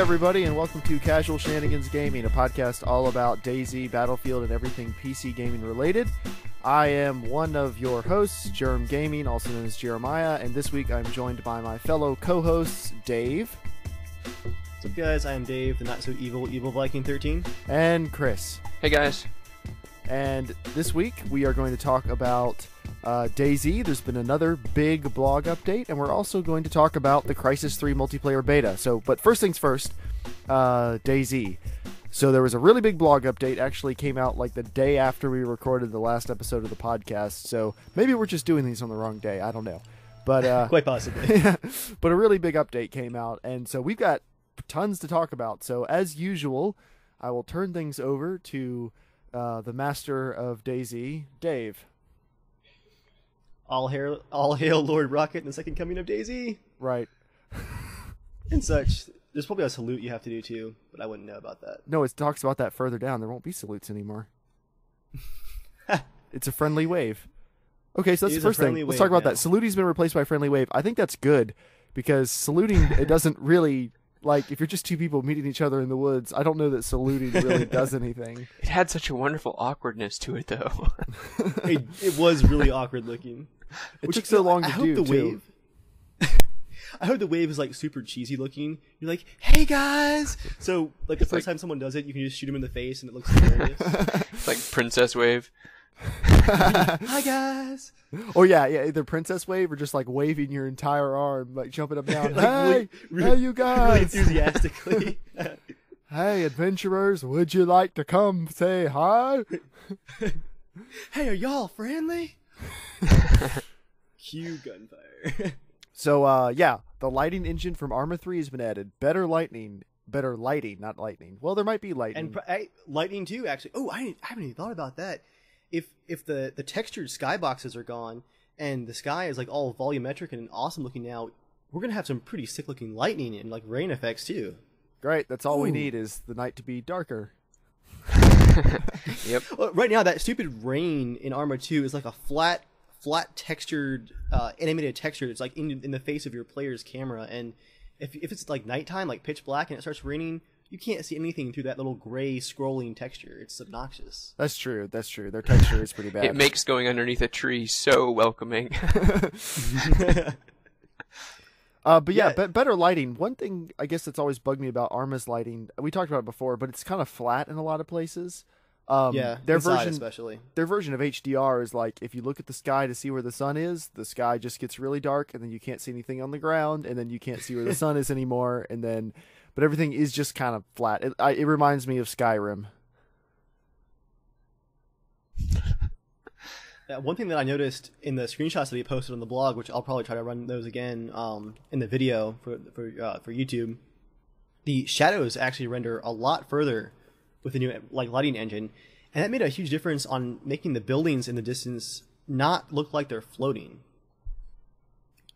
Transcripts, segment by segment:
everybody, and welcome to Casual Shenanigans Gaming, a podcast all about DayZ, Battlefield, and everything PC gaming related. I am one of your hosts, Jerem Gaming, also known as Jeremiah, and this week I'm joined by my fellow co-hosts, Dave. What's up, guys? I am Dave, the not-so-evil Viking 13. And Chris. Hey, guys. And this week we are going to talk about DayZ. There's been another big blog update, and we're also going to talk about the Crysis 3 multiplayer beta. But first things first, DayZ. So there was a really big blog update, actually came out like the day after we recorded the last episode of the podcast, so maybe we're just doing these on the wrong day, I don't know. But quite possibly. But a really big update came out, and so we've got tons to talk about. So as usual, I will turn things over to the master of DayZ, Dave. All hail Lord Rocket and the second coming of DayZ. Right. And such. There's probably a salute you have to do too, but I wouldn't know about that. No, it talks about that further down. There won't be salutes anymore. It's a friendly wave. Okay, so that's the first thing. Let's talk about that. Saluting's been replaced by friendly wave. I think that's good, because saluting, it doesn't really... Like, if you're just two people meeting each other in the woods, I don't know that saluting really does anything. It had such a wonderful awkwardness to it, though. It was really awkward looking. It took so long to do, too. I hope the wave is, like, super cheesy looking. You're like, hey, guys! So, like, the first time someone does it, you can just shoot them in the face, and it looks hilarious. It's like Princess Wave. Hi, guys! Oh, yeah, either princess wave or just, like, waving your entire arm, like, jumping up and down. Like, hey, you guys! Really enthusiastically. Hey, adventurers, would you like to come say hi? Hey, are y'all friendly? Cue gunfire. So, yeah, the lighting engine from Arma 3 has been added. Better lighting, not lightning. Well, there might be lightning. And lightning, too, actually. Oh, I haven't even thought about that. If the textured skyboxes are gone and the sky is like all volumetric and awesome looking now, we're gonna have some pretty sick looking lightning and like rain effects too. Great, that's all we need is the night to be darker. Yep. Well, right now that stupid rain in Arma 2 is like a flat textured animated texture. It's like in the face of your player's camera, and if it's like nighttime, like pitch black, and it starts raining, you can't see anything through that little gray scrolling texture. It's obnoxious. That's true. Their texture is pretty bad. It makes going underneath a tree so welcoming. But yeah, better lighting. One thing I guess that's always bugged me about Arma's lighting, we talked about it before, but it's kind of flat in a lot of places. Their version especially. Their version of HDR is like, if you look at the sky to see where the sun is, the sky just gets really dark, and then you can't see anything on the ground, and then you can't see where the sun is anymore, and then... But everything is just kind of flat. It reminds me of Skyrim. One thing that I noticed in the screenshots that he posted on the blog, which I'll probably try to run those again in the video for YouTube, the shadows actually render a lot further with the new lighting engine, and that made a huge difference on making the buildings in the distance not look like they're floating.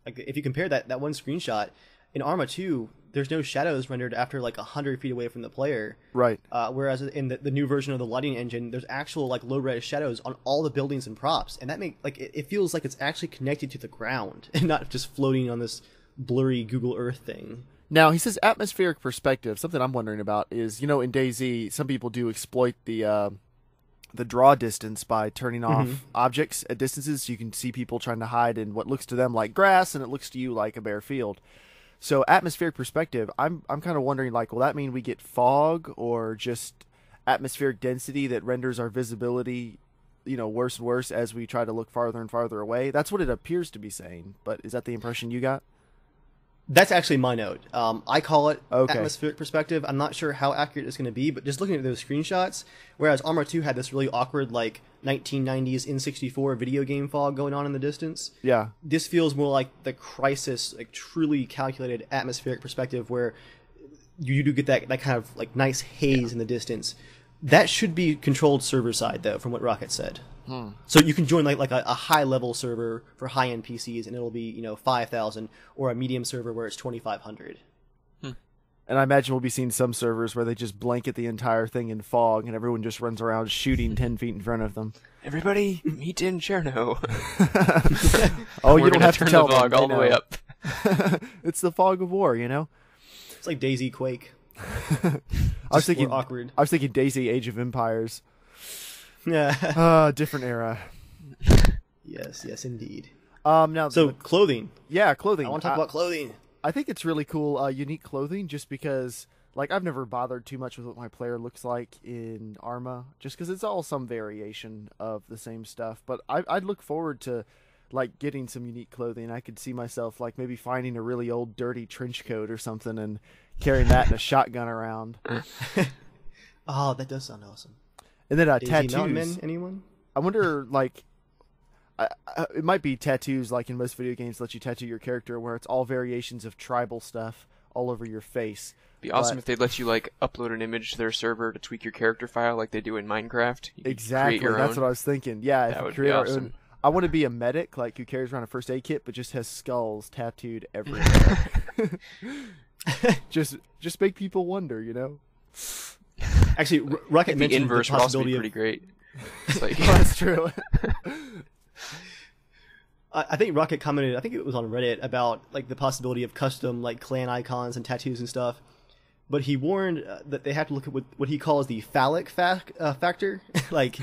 Like if you compare that one screenshot in Arma 2. There's no shadows rendered after like 100 feet away from the player. Right. Whereas in the new version of the lighting engine, there's actual like low-res shadows on all the buildings and props, and that it feels like it's actually connected to the ground and not just floating on this blurry Google Earth thing. Now he says atmospheric perspective. Something I'm wondering about is, in DayZ, some people do exploit the draw distance by turning off objects at distances. So you can see people trying to hide in what looks to them like grass, and it looks to you like a bare field. So atmospheric perspective, I'm kind of wondering, like, will that mean we get fog or just atmospheric density that renders our visibility, worse and worse as we try to look farther and farther away? That's what it appears to be saying, but is that the impression you got? That's actually my note. I call it atmospheric perspective. I'm not sure how accurate it's going to be, but just looking at those screenshots, whereas Arma 2 had this really awkward, like, 1990s N64 video game fog going on in the distance. Yeah. This feels more like the Crysis, like, truly calculated atmospheric perspective where you do get that kind of, like, nice haze in the distance. That should be controlled server side, though, from what Rocket said. So you can join like a high level server for high end PCs, and it'll be 5,000, or a medium server where it's 2,500. And I imagine we'll be seeing some servers where they just blanket the entire thing in fog, and everyone just runs around shooting 10 feet in front of them. Everybody, meet in Cherno. You don't have to tell the fog them, all the way up. It's the fog of war, It's like DayZ Quake. I was thinking more awkward. I was thinking DayZ Age of Empires. Yeah. Different era. Yes, indeed. Now So clothing. yeah, clothing. I want to talk about clothing. I think it's really cool, unique clothing, just because, like, I've never bothered too much with what my player looks like in Arma, just because it's all some variation of the same stuff. But I'd look forward to, like, getting some unique clothing. I could see myself, like, maybe finding a really old, dirty trench coat or something and carrying that and a shotgun around. Oh, that does sound awesome. And then DayZ tattoos. Mountain Men, anyone? I wonder, like, it might be tattoos, like in most video games, let you tattoo your character, where it's all variations of tribal stuff all over your face. Be awesome if they let you like upload an image to their server to tweak your character file, like they do in Minecraft. You Exactly, that's what I was thinking. Yeah, That if would create be our awesome. own. I want to be a medic, like who carries around a first aid kit, but just has skulls tattooed everywhere. just make people wonder, you know. Actually, Rocket The mentioned inverse the would also be possibility pretty of. great. It's like, That's true. I think Rocket commented. I think it was on Reddit about like the possibility of custom like clan icons and tattoos and stuff. But he warned that they have to look at what he calls the phallic factor. Like,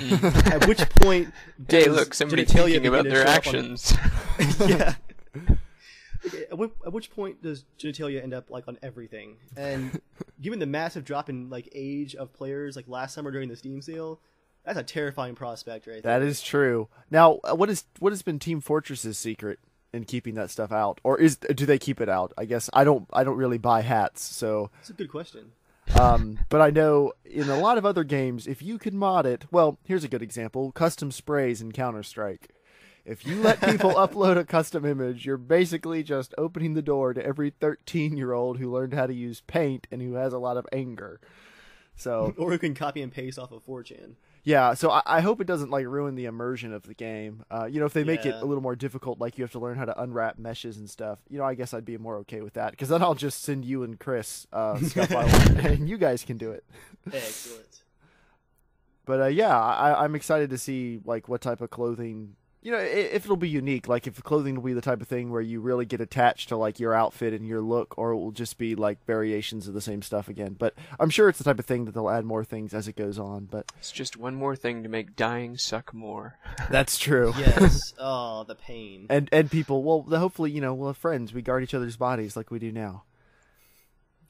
at which point hey, does look, somebody genitalia thinking about begin to their show up on- actions. Yeah. Okay, at which point does genitalia end up like on everything? And given the massive drop in like age of players like last summer during the Steam sale, that's a terrifying prospect right there. That is true. Now, what has been Team Fortress's secret in keeping that stuff out, or do they keep it out? I guess I don't really buy hats, so. That's a good question. But I know in a lot of other games, if you could mod it, well, here's a good example: custom sprays in Counter-Strike. If you let people upload a custom image, you're basically just opening the door to every 13-year-old who learned how to use paint and who has a lot of anger. So, Or who can copy and paste off of 4chan. yeah, so I hope it doesn't like ruin the immersion of the game. If they make it Yeah. a little more difficult, like you have to learn how to unwrap meshes and stuff, I guess I'd be more okay with that, because then I'll just send you and Chris stuff I want, and you guys can do it. Excellent. But yeah, I'm excited to see like what type of clothing. If it'll be unique, like if clothing will be the type of thing where you really get attached to like your outfit and your look, or it will just be like variations of the same stuff again. But I'm sure it's the type of thing that they'll add more things as it goes on. But It's just one more thing to make dying suck more. that's true. Yes. Oh, the pain. And people, well, hopefully, we'll have friends. We guard each other's bodies like we do now.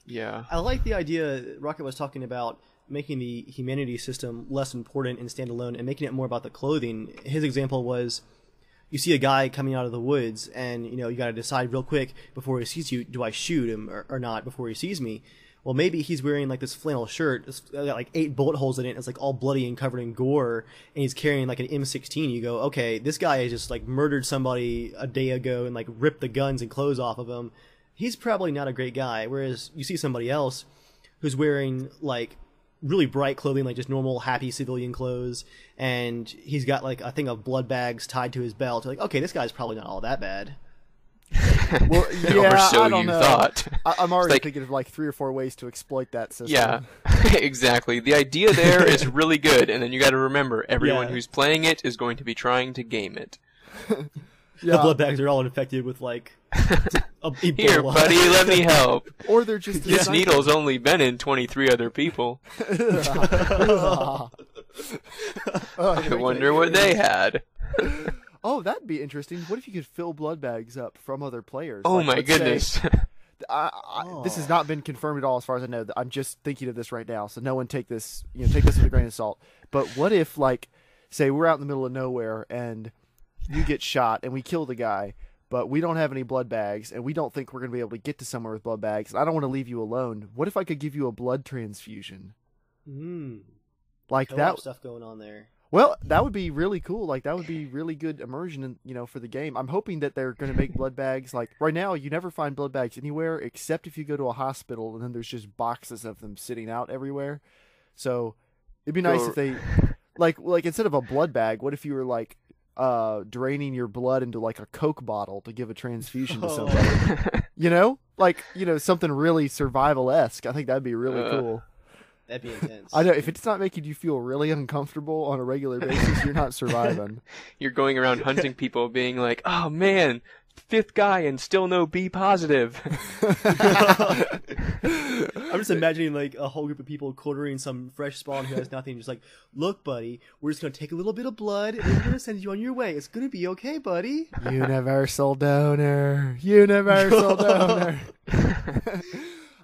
Yeah. I like the idea Rocket was talking about making the humanity system less important and standalone and making it more about the clothing. His example was you see a guy coming out of the woods and, you got to decide real quick before he sees you, do I shoot him or not before he sees me? Well, maybe he's wearing like this flannel shirt. It's got like 8 bullet holes in it. It's like all bloody and covered in gore. And he's carrying like an M16. You go, okay, this guy has just like murdered somebody a day ago and like ripped the guns and clothes off of him. He's probably not a great guy. Whereas you see somebody else who's wearing like really bright clothing, like just normal happy civilian clothes, and he's got like a thing of blood bags tied to his belt. You're like, okay, this guy's probably not all that bad. Well, Or so I don't you know. thought. I'm already like- thinking of like 3 or 4 ways to exploit that system. Yeah, exactly. The idea there is really good, and then you got to remember, everyone Yeah. who's playing it is going to be trying to game it. The blood bags are all infected with like Ebola. Here, buddy, let me help. Or they're just This needle's only been in 23 other people. I wonder what they had. Oh, that'd be interesting. What if you could fill blood bags up from other players? Oh Like, my let's say- goodness. This has not been confirmed at all, as far as I know. I'm just thinking of this right now, so no one take this with a grain of salt. But what if, like, say we're out in the middle of nowhere and you get shot and we kill the guy, but we don't have any blood bags and we don't think we're going to be able to get to somewhere with blood bags. And I don't want to leave you alone. What if I could give you a blood transfusion? Like A lot of that stuff going on there. Well, that would be really cool. Like, that would be really good immersion, for the game. I'm hoping that they're going to make blood bags. Like, right now, you never find blood bags anywhere except if you go to a hospital, and then there's just boxes of them sitting out everywhere. So, it'd be nice if they, like instead of a blood bag, what if you were, like, draining your blood into, like, a Coke bottle to give a transfusion to somebody? Something really survival-esque. I think that'd be really cool. That'd be intense. I know, if it's not making you feel really uncomfortable on a regular basis, you're not surviving. You're going around hunting people being like, oh man, 5th guy and still no B positive. I'm just imagining like a whole group of people quartering some fresh spawn who has nothing. Just like, look, buddy, we're just gonna take a little bit of blood and we're gonna send you on your way. It's gonna be okay, buddy. Universal donor. Universal donor.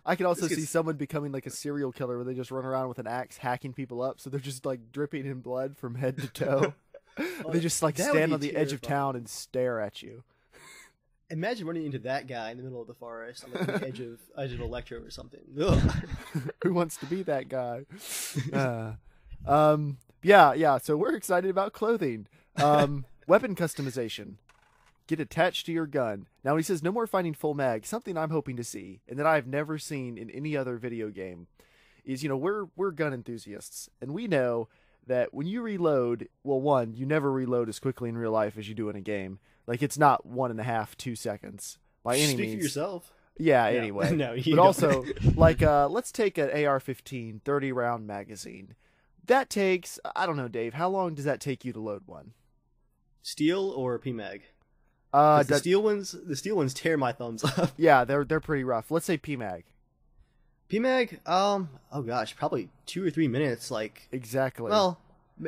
I can also see someone becoming like a serial killer where they just run around with an axe hacking people up, so they're just like dripping in blood from head to toe. They just like stand on the edge of town and stare at you. Imagine running into that guy in the middle of the forest on the edge of Electro or something. Who wants to be that guy? Yeah. So we're excited about clothing. Weapon customization. Get attached to your gun. Now he says no more finding full mag. Something I'm hoping to see, and that I've never seen in any other video game, is we're gun enthusiasts, and we know that when you reload, well, one, you never reload as quickly in real life as you do in a game. Like, it's not 1.5, 2 seconds by any means. Speak for yourself. Yeah, anyway. No, but also, like, let's take an AR-15 30-round magazine. That takes, I don't know, Dave, how long does that take you to load one? Steel or PMag? The steel ones tear my thumbs up. Yeah, they're pretty rough. Let's say PMag. PMag, oh gosh, probably 2 or 3 minutes. Like, exactly. Well,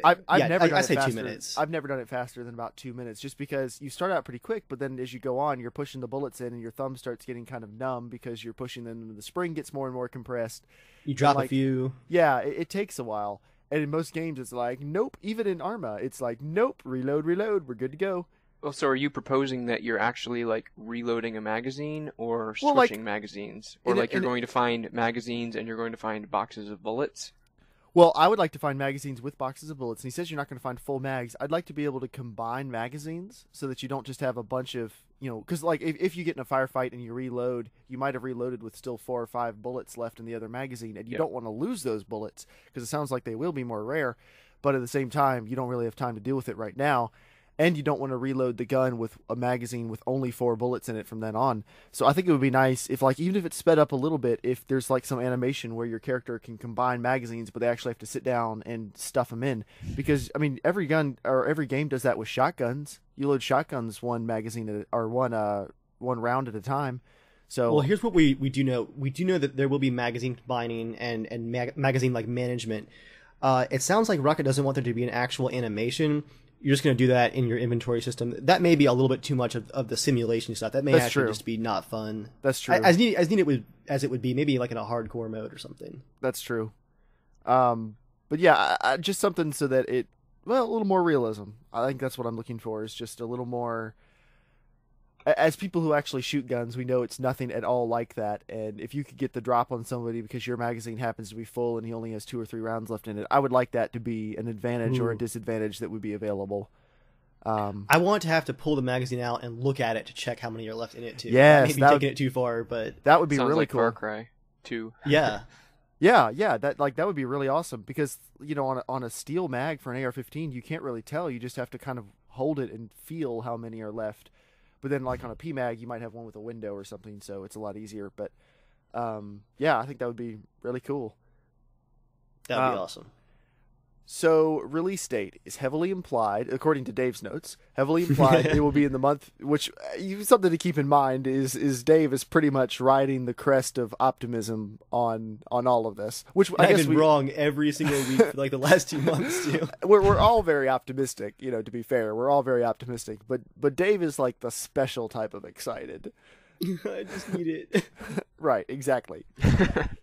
I've never done I it say faster. 2 minutes. I've never done it faster than about 2 minutes, just because you start out pretty quick, but then as you go on, you're pushing the bullets in, and your thumb starts getting kind of numb because you're pushing them, and the spring gets more and more compressed. You drop a few. Yeah, it takes a while, and in most games, it's like nope. Even in Arma, it's like nope. Reload. We're good to go. Well, so are you proposing that you're actually like reloading a magazine or Well, switching magazines, or like you're in- going to find magazines and you're going to find boxes of bullets? Well, I would like to find magazines with boxes of bullets, and he says you're not going to find full mags. I'd like to be able to combine magazines so that you don't just have a bunch of, because like if you get in a firefight and you reload, you might have reloaded with still 4 or 5 bullets left in the other magazine, and you don't want to lose those bullets because it sounds like they will be more rare, but at the same time, you don't really have time to deal with it right now. And you don't want to reload the gun with a magazine with only 4 bullets in it from then on. So I think it would be nice if, like, even if it's sped up a little bit, if there's like some animation where your character can combine magazines, but they actually have to sit down and stuff them in. Because I mean, every gun or every game does that with shotguns. You load shotguns one magazine or one round at a time. So well, here's what we do know. We do know that there will be magazine combining and magazine like management. It sounds like Rocket doesn't want there to be an actual animation. You're just going to do that in your inventory system. That may be a little bit too much of the simulation stuff. That may actually just be not fun. That's true. As neat as it would be, maybe like in a hardcore mode or something. That's true. But yeah, just something so that a little more realism. I think that's what I'm looking for, is just a little more. As people who actually shoot guns, we know it's nothing at all like that. And if you could get the drop on somebody because your magazine happens to be full and he only has 2 or 3 rounds left in it, I would like that to be an advantage or a disadvantage that would be available. I want to have to pull the magazine out and look at it to check how many are left in it too. Yes, maybe taking it too far, but that would be Sounds really like cool. Far Cry 2. Yeah. Yeah, that would be really awesome because on a steel mag for an AR-15, you can't really tell. You just have to kind of hold it and feel how many are left. But then, like on a PMag, you might have one with a window or something, so it's a lot easier. But yeah, I think that would be really cool. That would be awesome. So, release date is heavily implied, according to Dave's notes. Heavily implied it will be in the month, which something to keep in mind is Dave is pretty much riding the crest of optimism on all of this. Which I guess I've been wrong every single week for like the last 2 months too. We're all very optimistic, to be fair. We're all very optimistic, but Dave is like the special type of excited. I just need it. Right, exactly.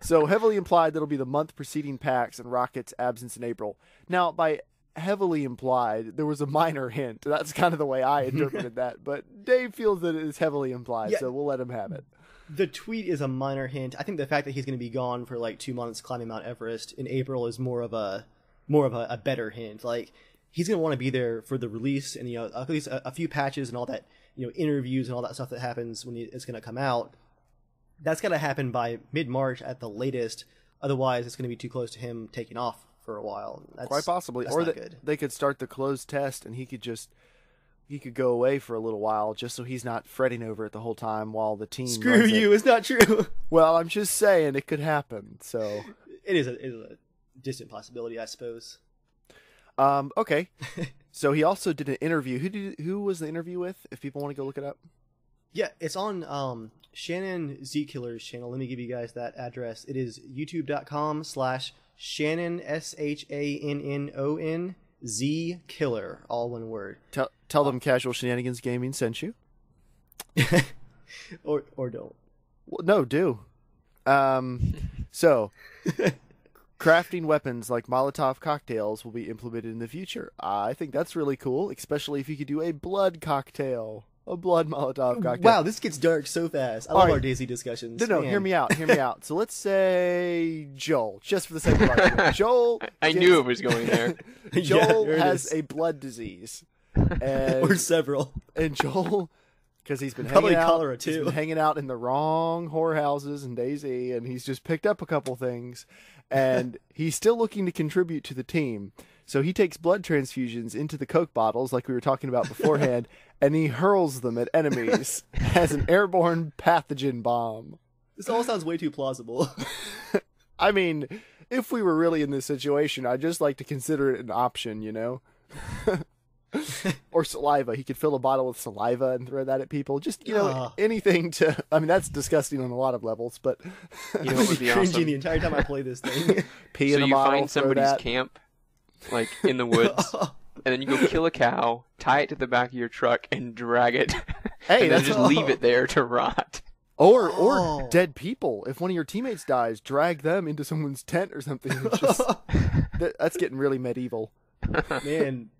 So heavily implied that'll be the month preceding PAX and Rocket's absence in April. Now, by heavily implied, there was a minor hint. That's kind of the way I interpreted that. But Dave feels that it is heavily implied, so we'll let him have it. The tweet is a minor hint. I think the fact that he's going to be gone for like 2 months climbing Mount Everest in April is more of a better hint. Like, he's going to want to be there for the release and at least a few patches and all that. Interviews and all that stuff that happens when it's going to come out. That's got to happen by mid-March at the latest. Otherwise, it's going to be too close to him taking off for a while. Quite possibly. Or they could start the closed test and he could go away for a little while just so he's not fretting over it the whole time while the team Screw you, it's not true. Well, I'm just saying it could happen. So it is a distant possibility, I suppose. Okay. So he also did an interview. Who was the interview with, if people want to go look it up? Yeah, it's on Shannon Z Killer's channel. Let me give you guys that address. It is youtube.com/Shannon SHANNON Z Killer, all one word. Tell them Casual Shenanigans Gaming sent you. or don't. Well, no, do. So, crafting weapons like Molotov cocktails will be implemented in the future. I think that's really cool, especially if you could do a blood cocktail. A blood Molotov cocktail. Wow, this gets dark so fast. I love our DayZ discussions. No, hear me out. So let's say Joel, just for the sake of argument. Joel... I knew it was going there. Joel has a blood disease. And, or several. And Joel... Because he's been probably cholera too. He's been hanging out in the wrong whorehouses in DayZ, and he's just picked up a couple things, and he's still looking to contribute to the team. So he takes blood transfusions into the Coke bottles, like we were talking about beforehand, and he hurls them at enemies as an airborne pathogen bomb. This all sounds way too plausible. I mean, if we were really in this situation, I'd just like to consider it an option, you know? Or saliva. He could fill a bottle with saliva and throw that at people. Just, you know, anything to... I mean, that's disgusting on a lot of levels, but... You know what would be awesome? The entire time I play this thing. Pee in a bottle, find somebody's camp, like, in the woods, and then you go kill a cow, tie it to the back of your truck, and drag it. Hey, and then just leave it there to rot. Or dead people. If one of your teammates dies, drag them into someone's tent or something. It's just, that's getting really medieval. Man...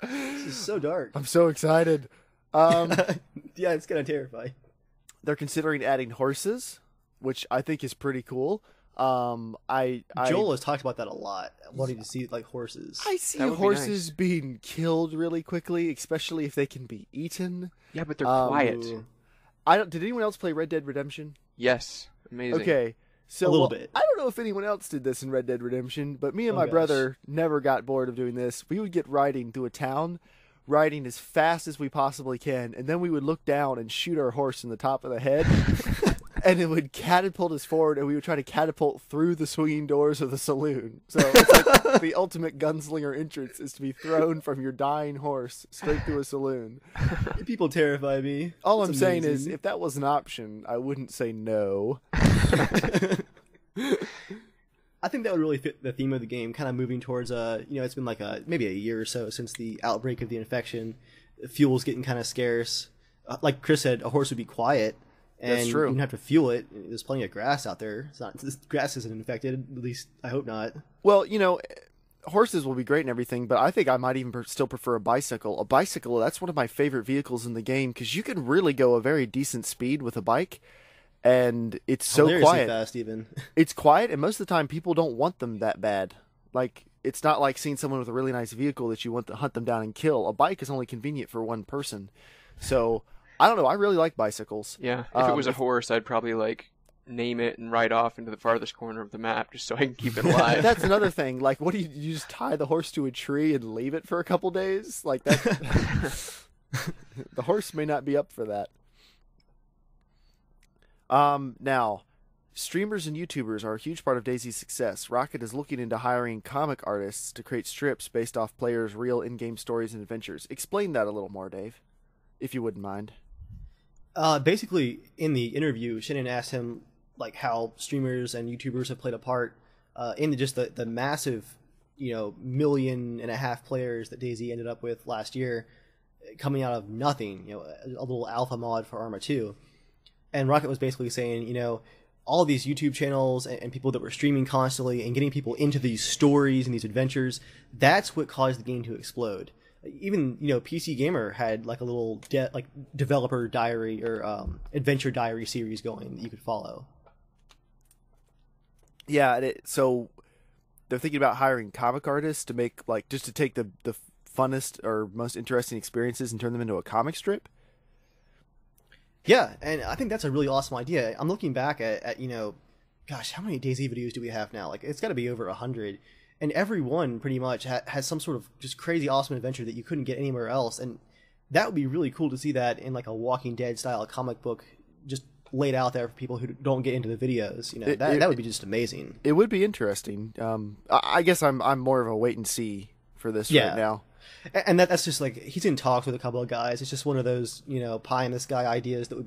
This is so dark. I'm so excited. Yeah, it's kind of terrifying. They're considering adding horses, which I think is pretty cool. Joel has talked about that a lot, wanting to see like horses. I see horses being killed really quickly, especially if they can be eaten. Yeah, but they're quiet. Did anyone else play Red Dead Redemption? Yes, amazing. Okay. So, a little bit. I don't know if anyone else did this in Red Dead Redemption, but me and my brother never got bored of doing this. We would get riding through a town, riding as fast as we possibly can, and then we would look down and shoot our horse in the top of the head, and it would catapult us forward, and we would try to catapult through the swinging doors of the saloon. So it's like the ultimate gunslinger entrance is to be thrown from your dying horse straight through a saloon. People terrify me. All I'm saying is, if that was an option, I wouldn't say no. I think that would really fit the theme of the game, kind of moving towards it's been like maybe a year or so since the outbreak of the infection. Fuel's getting kind of scarce. Like Chris said, a horse would be quiet, and that's true. You don't have to fuel it. There's plenty of grass out there. This grass isn't infected. At least I hope not. Well, horses will be great and everything, but I think I might even still prefer a bicycle. A bicycle, that's one of my favorite vehicles in the game because you can really go a very decent speed with a bike. And it's so quiet. Fast, even. It's quiet, and most of the time people don't want them that bad. Like, it's not like seeing someone with a really nice vehicle that you want to hunt them down and kill. A bike is only convenient for one person. So, I don't know. I really like bicycles. Yeah, if it was a horse, I'd probably, name it and ride off into the farthest corner of the map just so I can keep it alive. That's another thing. Like, what do you just tie the horse to a tree and leave it for a couple days? Like, that. The horse may not be up for that. Now, streamers and YouTubers are a huge part of DayZ's success. Rocket is looking into hiring comic artists to create strips based off players' real in-game stories and adventures. Explain that a little more, Dave, if you wouldn't mind. Basically, in the interview, Shannon asked him how streamers and YouTubers have played a part in just the massive, 1.5 million players that DayZ ended up with last year, coming out of nothing. A little alpha mod for Arma 2. And Rocket was basically saying, all these YouTube channels and people that were streaming constantly and getting people into these stories and these adventures, that's what caused the game to explode. Even, PC Gamer had a little developer diary or adventure diary series going that you could follow. Yeah, so they're thinking about hiring comic artists to make, just to take the funnest or most interesting experiences and turn them into a comic strip. Yeah, and I think that's a really awesome idea. I'm looking back at gosh, how many DayZ videos do we have now? It's got to be over 100. And every one pretty much has some sort of just crazy awesome adventure that you couldn't get anywhere else. And that would be really cool to see that in a Walking Dead style comic book just laid out there for people who don't get into the videos. That would be just amazing. It would be interesting. I guess I'm more of a wait and see for this right now. And that's just like, he's in talks with a couple of guys. It's just one of those, pie in the sky ideas that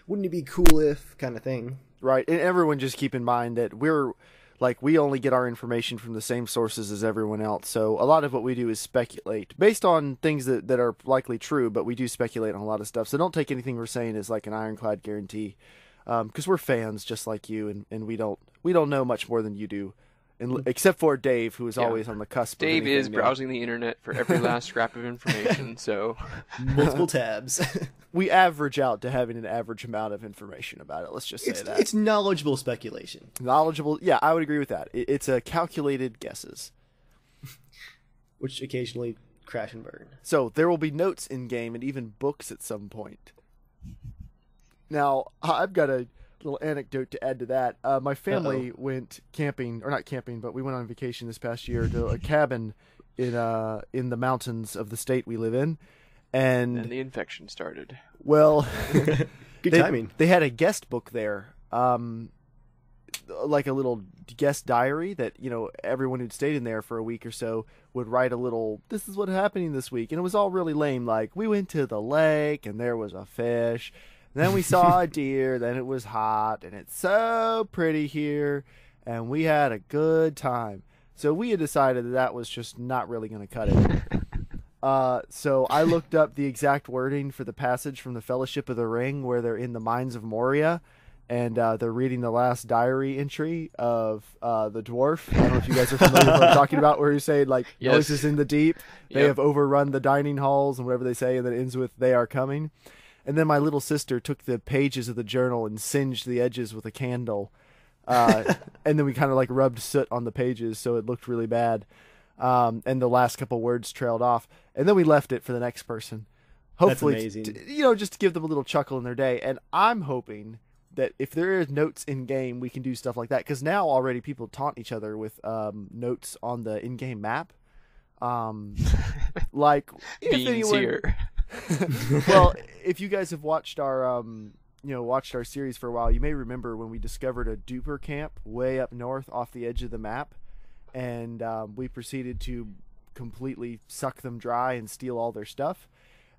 wouldn't it be cool if kind of thing. Right. And everyone just keep in mind that we only get our information from the same sources as everyone else. So a lot of what we do is speculate based on things that are likely true, but we do speculate on a lot of stuff. So don't take anything we're saying as like an ironclad guarantee. Because we're fans just like you, and we don't know much more than you do. Except for Dave, who is always on the cusp. Dave is browsing the internet for every last scrap of information, so... Multiple tabs. We average out to having an average amount of information about it, let's just say that. It's knowledgeable speculation. Knowledgeable, yeah, I would agree with that. It's a calculated guesses. Which occasionally crash and burn. So, there will be notes in-game and even books at some point. Now, I've got a little anecdote to add to that. My family went camping, or not camping, but we went on vacation this past year to a cabin in the mountains of the state we live in, and the infection started. Well, good timing. They had a guest book there, like a little guest diary that everyone who'd stayed in there for a week or so would write a little. This is what happening this week, and it was all really lame. Like, we went to the lake and there was a fish. Then we saw a deer, then it was hot, and it's so pretty here, and we had a good time. So we had decided that was just not really going to cut it. So I looked up the exact wording for the passage from the Fellowship of the Ring where they're in the mines of Moria, and they're reading the last diary entry of the dwarf. I don't know if you guys are familiar with what I'm talking about, where he's saying, like, noises in the deep, they have overrun the dining halls, and whatever they say, and then it ends with, they are coming. And then my little sister took the pages of the journal and singed the edges with a candle. And then we kind of like rubbed soot on the pages so it looked really bad. And the last couple words trailed off. And then we left it for the next person. Hopefully, that's amazing. Just to give them a little chuckle in their day. And I'm hoping that if there is notes in-game, we can do stuff like that. Because now already people taunt each other with notes on the in-game map. Like, if anyone... here. Well, if you guys have watched our series for a while, you may remember when we discovered a duper camp way up north off the edge of the map, and we proceeded to completely suck them dry and steal all their stuff.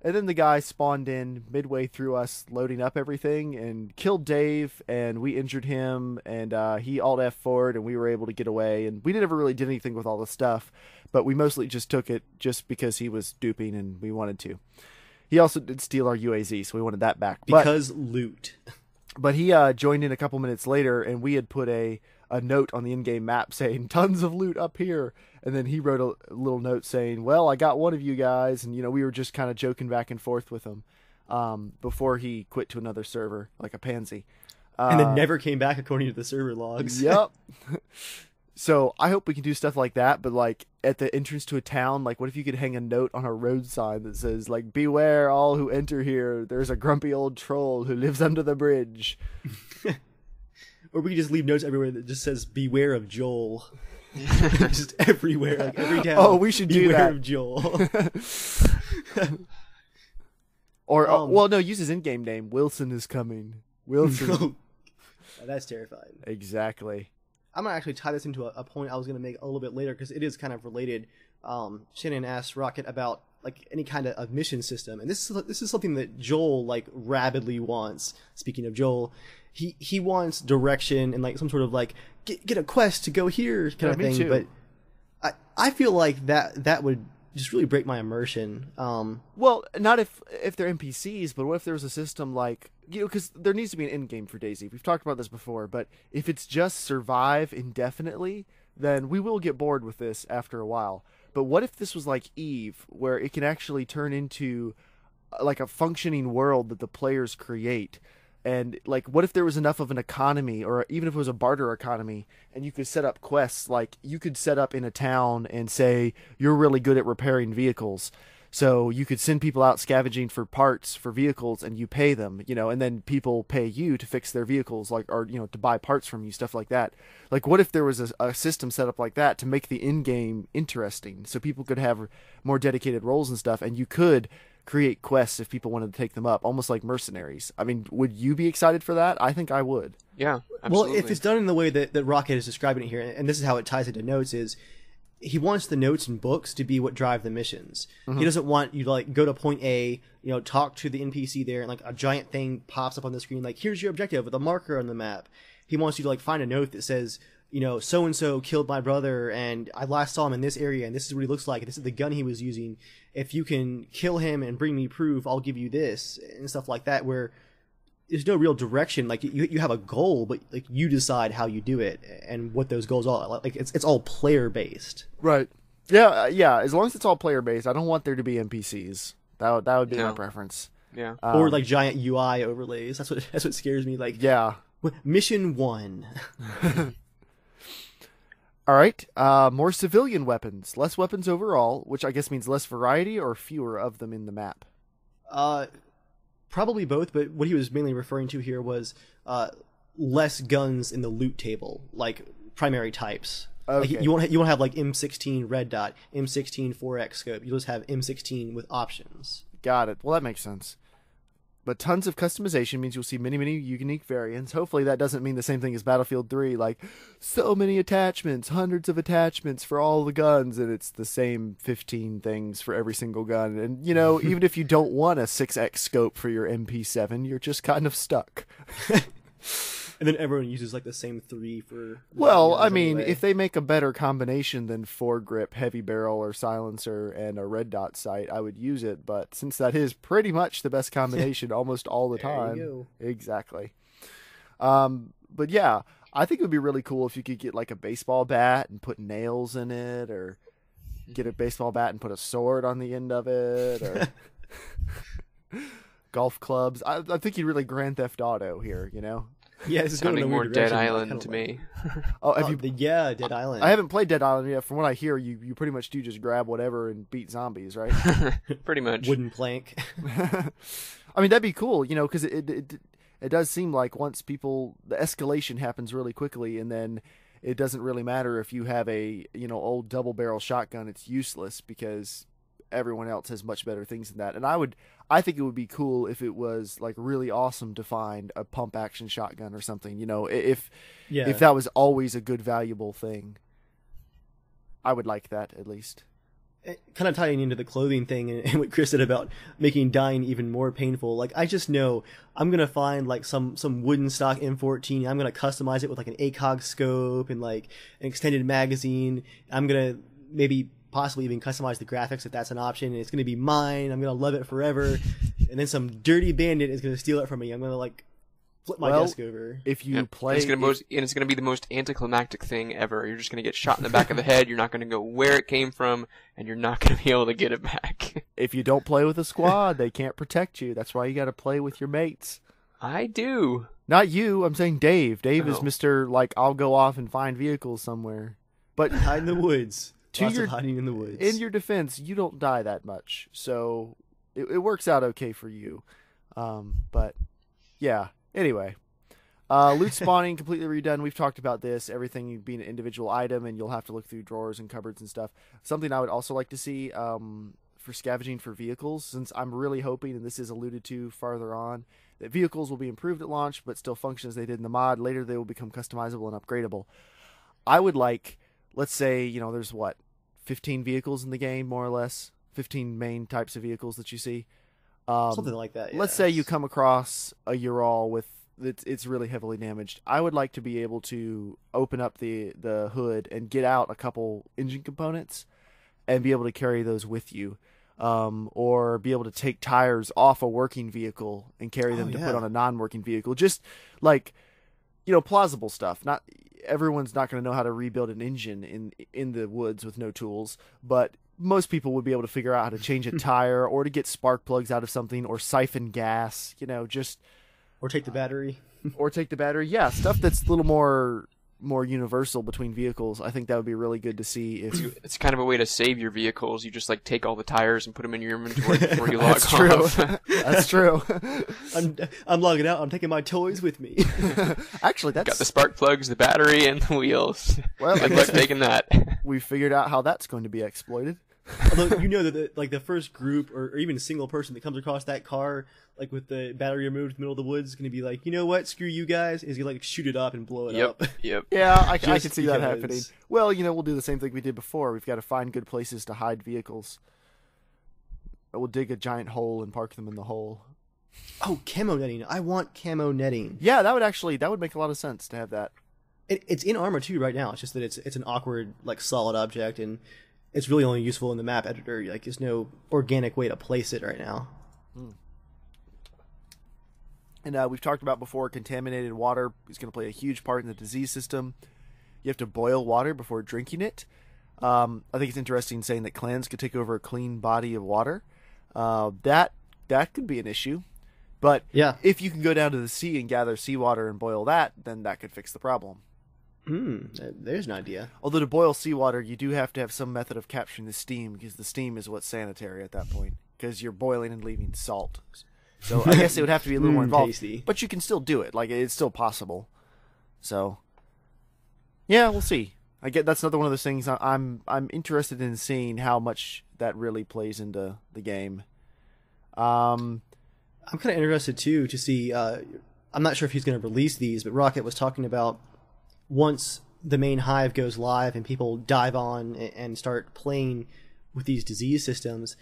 And then the guy spawned in midway through us loading up everything and killed Dave, and we injured him, and he alt F4'd, and we were able to get away. And we never really did anything with all the stuff, but we mostly just took it just because he was duping and we wanted to. He also did steal our UAZ, so we wanted that back. Because loot. But he joined in a couple minutes later, and we had put a note on the in-game map saying, tons of loot up here. And then he wrote a little note saying, well, I got one of you guys. And, we were just kind of joking back and forth with him before he quit to another server, like a pansy. And then never came back according to the server logs. Yep. So I hope we can do stuff like that, but like at the entrance to a town, like what if you could hang a note on a road sign that says like, beware all who enter here, there's a grumpy old troll who lives under the bridge. Or we could just leave notes everywhere that just says beware of Joel. Just everywhere, like every town. Oh, we should do that. Beware of Joel. Or well, no, use his in-game name. Wilson is coming. Wilson. That's terrifying. Exactly. I'm going to actually tie this into a point I was going to make a little bit later because it is kind of related. Shannon asked Rocket about like any kind of mission system, and this is something that Joel like rabidly wants. Speaking of Joel, he wants direction and like some sort of like get a quest to go here kind of thing. Too. But I feel like that would just really break my immersion. Well, not if they're NPCs, but what if there was a system like, because there needs to be an end game for DayZ. We've talked about this before, but if it's just survive indefinitely, then we will get bored with this after a while. But what if this was like Eve, where it can actually turn into like a functioning world that the players create? And like, what if there was enough of an economy, or even if it was a barter economy, and you could set up quests, like you could set up in a town and say, you're really good at repairing vehicles. So you could send people out scavenging for parts for vehicles, and you pay them, and then people pay you to fix their vehicles, like, or, to buy parts from you, stuff like that. Like, what if there was a system set up like that to make the in-game interesting, so people could have more dedicated roles and stuff, and you could create quests if people wanted to take them up, almost like mercenaries. I mean, would you be excited for that? I think I would. Yeah, absolutely. Well, if it's done in the way that Rocket is describing it here, and this is how it ties into notes, is he wants the notes and books to be what drive the missions. He doesn't want you to like go to point A, talk to the NPC there, and like a giant thing pops up on the screen like, here's your objective with a marker on the map. He wants you to like find a note that says, so and so killed my brother, and I last saw him in this area, and this is what he looks like, and this is the gun he was using. If you can kill him and bring me proof, I'll give you this, and stuff like that, where there's no real direction. Like you have a goal, but like you decide how you do it and what those goals are. Like it's all player based. Right. Yeah. Yeah. As long as it's all player based, I don't want there to be NPCs. That would be my preference. Yeah. Or like giant UI overlays. That's what scares me. Like mission 1. All right. More civilian weapons, less weapons overall, which I guess means less variety or fewer of them in the map. Probably both, but what he was mainly referring to here was less guns in the loot table, like primary types. Okay. Like you won't have like M16 red dot, M16 4x scope. You'll just have M16 with options. Got it. Well, that makes sense. But tons of customization means you'll see many, many unique variants. Hopefully that doesn't mean the same thing as Battlefield 3, like so many attachments, hundreds of attachments for all the guns, and it's the same 15 things for every single gun. And, even if you don't want a 6x scope for your MP7, you're just kind of stuck. And then everyone uses like the same 3 for... Well, I mean, if they make a better combination than foregrip, heavy barrel, or silencer, and a red dot sight, I would use it. But since that is pretty much the best combination almost all the time... There you go. Exactly. But yeah, I think it would be really cool if you could get like a baseball bat and put nails in it, or get a baseball bat and put a sword on the end of it, or... golf clubs. I think you'd really Grand Theft Auto here, Yeah, this is sounding more Dead Island kind of to me. Oh, have you? Dead Island. I haven't played Dead Island yet. From what I hear, you pretty much do just grab whatever and beat zombies, right? Pretty much. Wooden plank. I mean, that'd be cool, because it does seem like once the escalation happens really quickly, and then it doesn't really matter if you have a old double barrel shotgun. It's useless because everyone else has much better things than that. And I think it would be cool if it was like really awesome to find a pump action shotgun or something, if that was always a good, valuable thing. I would like that at least. Kind of tying into the clothing thing and what Chris said about making dying even more painful. Like, I just know I'm going to find like some wooden stock M14. I'm going to customize it with like an ACOG scope and like an extended magazine. I'm going to maybe possibly even customize the graphics if that's an option, and it's going to be mine. I'm going to love it forever. And then some dirty bandit is going to steal it from me. I'm going to like flip my desk over. If you play, it's going to be the most anticlimactic thing ever. You're just going to get shot in the back of the head. You're not going to know where it came from, and you're not going to be able to get it back. If you don't play with a squad, they can't protect you. That's why you got to play with your mates. I do. Not you. I'm saying Dave. Dave is Mr. Like, I'll go off and find vehicles somewhere. But hide in the woods. Hiding in the woods. In your defense, you don't die that much, so it works out okay for you. But yeah. Anyway, loot spawning completely redone. We've talked about this. Everything being an individual item, and you'll have to look through drawers and cupboards and stuff. Something I would also like to see for scavenging for vehicles, since I'm really hoping, and this is alluded to farther on, that vehicles will be improved at launch, but still function as they did in the mod. Later, they will become customizable and upgradable. I would like, let's say, there's 15 vehicles in the game, more or less. 15 main types of vehicles that you see. Something like that, yeah. Let's say you come across a Ural with it's really heavily damaged. I would like to be able to open up the hood and get out a couple engine components and be able to carry those with you. Or be able to take tires off a working vehicle and carry them to put on a non-working vehicle. Just like, plausible stuff. Not everyone's not going to know how to rebuild an engine in the woods with no tools, but most people would be able to figure out how to change a tire or to get spark plugs out of something or siphon gas, or take the battery. Yeah, stuff that's a little more universal between vehicles. I think that would be really good to see. It's kind of a way to save your vehicles. You just like take all the tires and put them in your inventory before you log That's true. off. That's true. I'm logging out. I'm taking my toys with me. Actually, that's got the spark plugs, the battery, and the wheels. Well, good luck taking that. We figured out how that's going to be exploited. Although you know that the first group or even a single person that comes across that car, like with the battery removed in the middle of the woods, is going to be like, you know what, screw you guys, is going to like shoot it up and blow it up. Yep. Yeah, I can Just see that because. happening. Well, we'll do the same thing we did before. We've got to find good places to hide vehicles. We'll dig a giant hole and park them in the hole. Oh, camo netting! I want camo netting. Yeah, that would make a lot of sense to have that. It's in Arma 2 right now. It's just that it's an awkward, like, solid object, and it's really only useful in the map editor. Like, there's no organic way to place it right now. And we've talked about before, contaminated water is going to play a huge part in the disease system. You have to boil water before drinking it. I think it's interesting saying that clans could take over a clean body of water. That could be an issue. But Yeah. if you can go down to the sea and gather seawater and boil that, then that could fix the problem. There's an idea. Although to boil seawater, you do have to have some method of capturing the steam, because the steam is what's sanitary at that point, because you're boiling and leaving salt. So I guess it would have to be a little more involved. Tasty. But you can still do it. Like, it's still possible. So, yeah, we'll see. I get that's another one of those things I'm interested in seeing how much that really plays into the game. I'm kind of interested too to see. I'm not sure if he's going to release these, but Rocket was talking about once the main hive goes live and people dive on and start playing with these disease systems,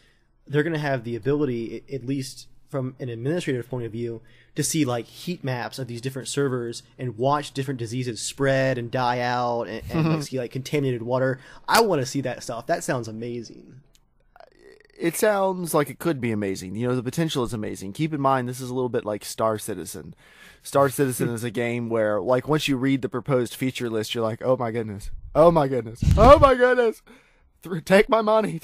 they're going to have the ability, at least from an administrative point of view, to see like heat maps of these different servers and watch different diseases spread and die out and like, see like contaminated water. I want to see that stuff. That sounds amazing. It sounds like it could be amazing. The potential is amazing. Keep in mind, this is a little bit like Star Citizen. Star Citizen is a game where, like, once you read the proposed feature list, you're like, oh my goodness, oh my goodness, oh my goodness. Take my money,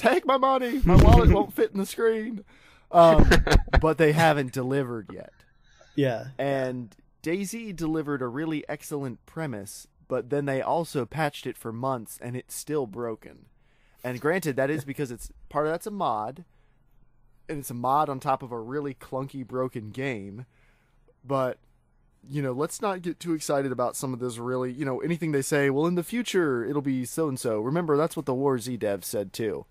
my wallet won't fit in the screen. But they haven't delivered yet. Yeah. And DayZ delivered a really excellent premise, but then they also patched it for months, and it's still broken. And granted, that is because it's part of that's a mod, and it's a mod on top of a really clunky, broken game. But, let's not get too excited about some of this really, anything they say, well, in the future, it'll be so-and-so. Remember, that's what the WarZ devs said, too.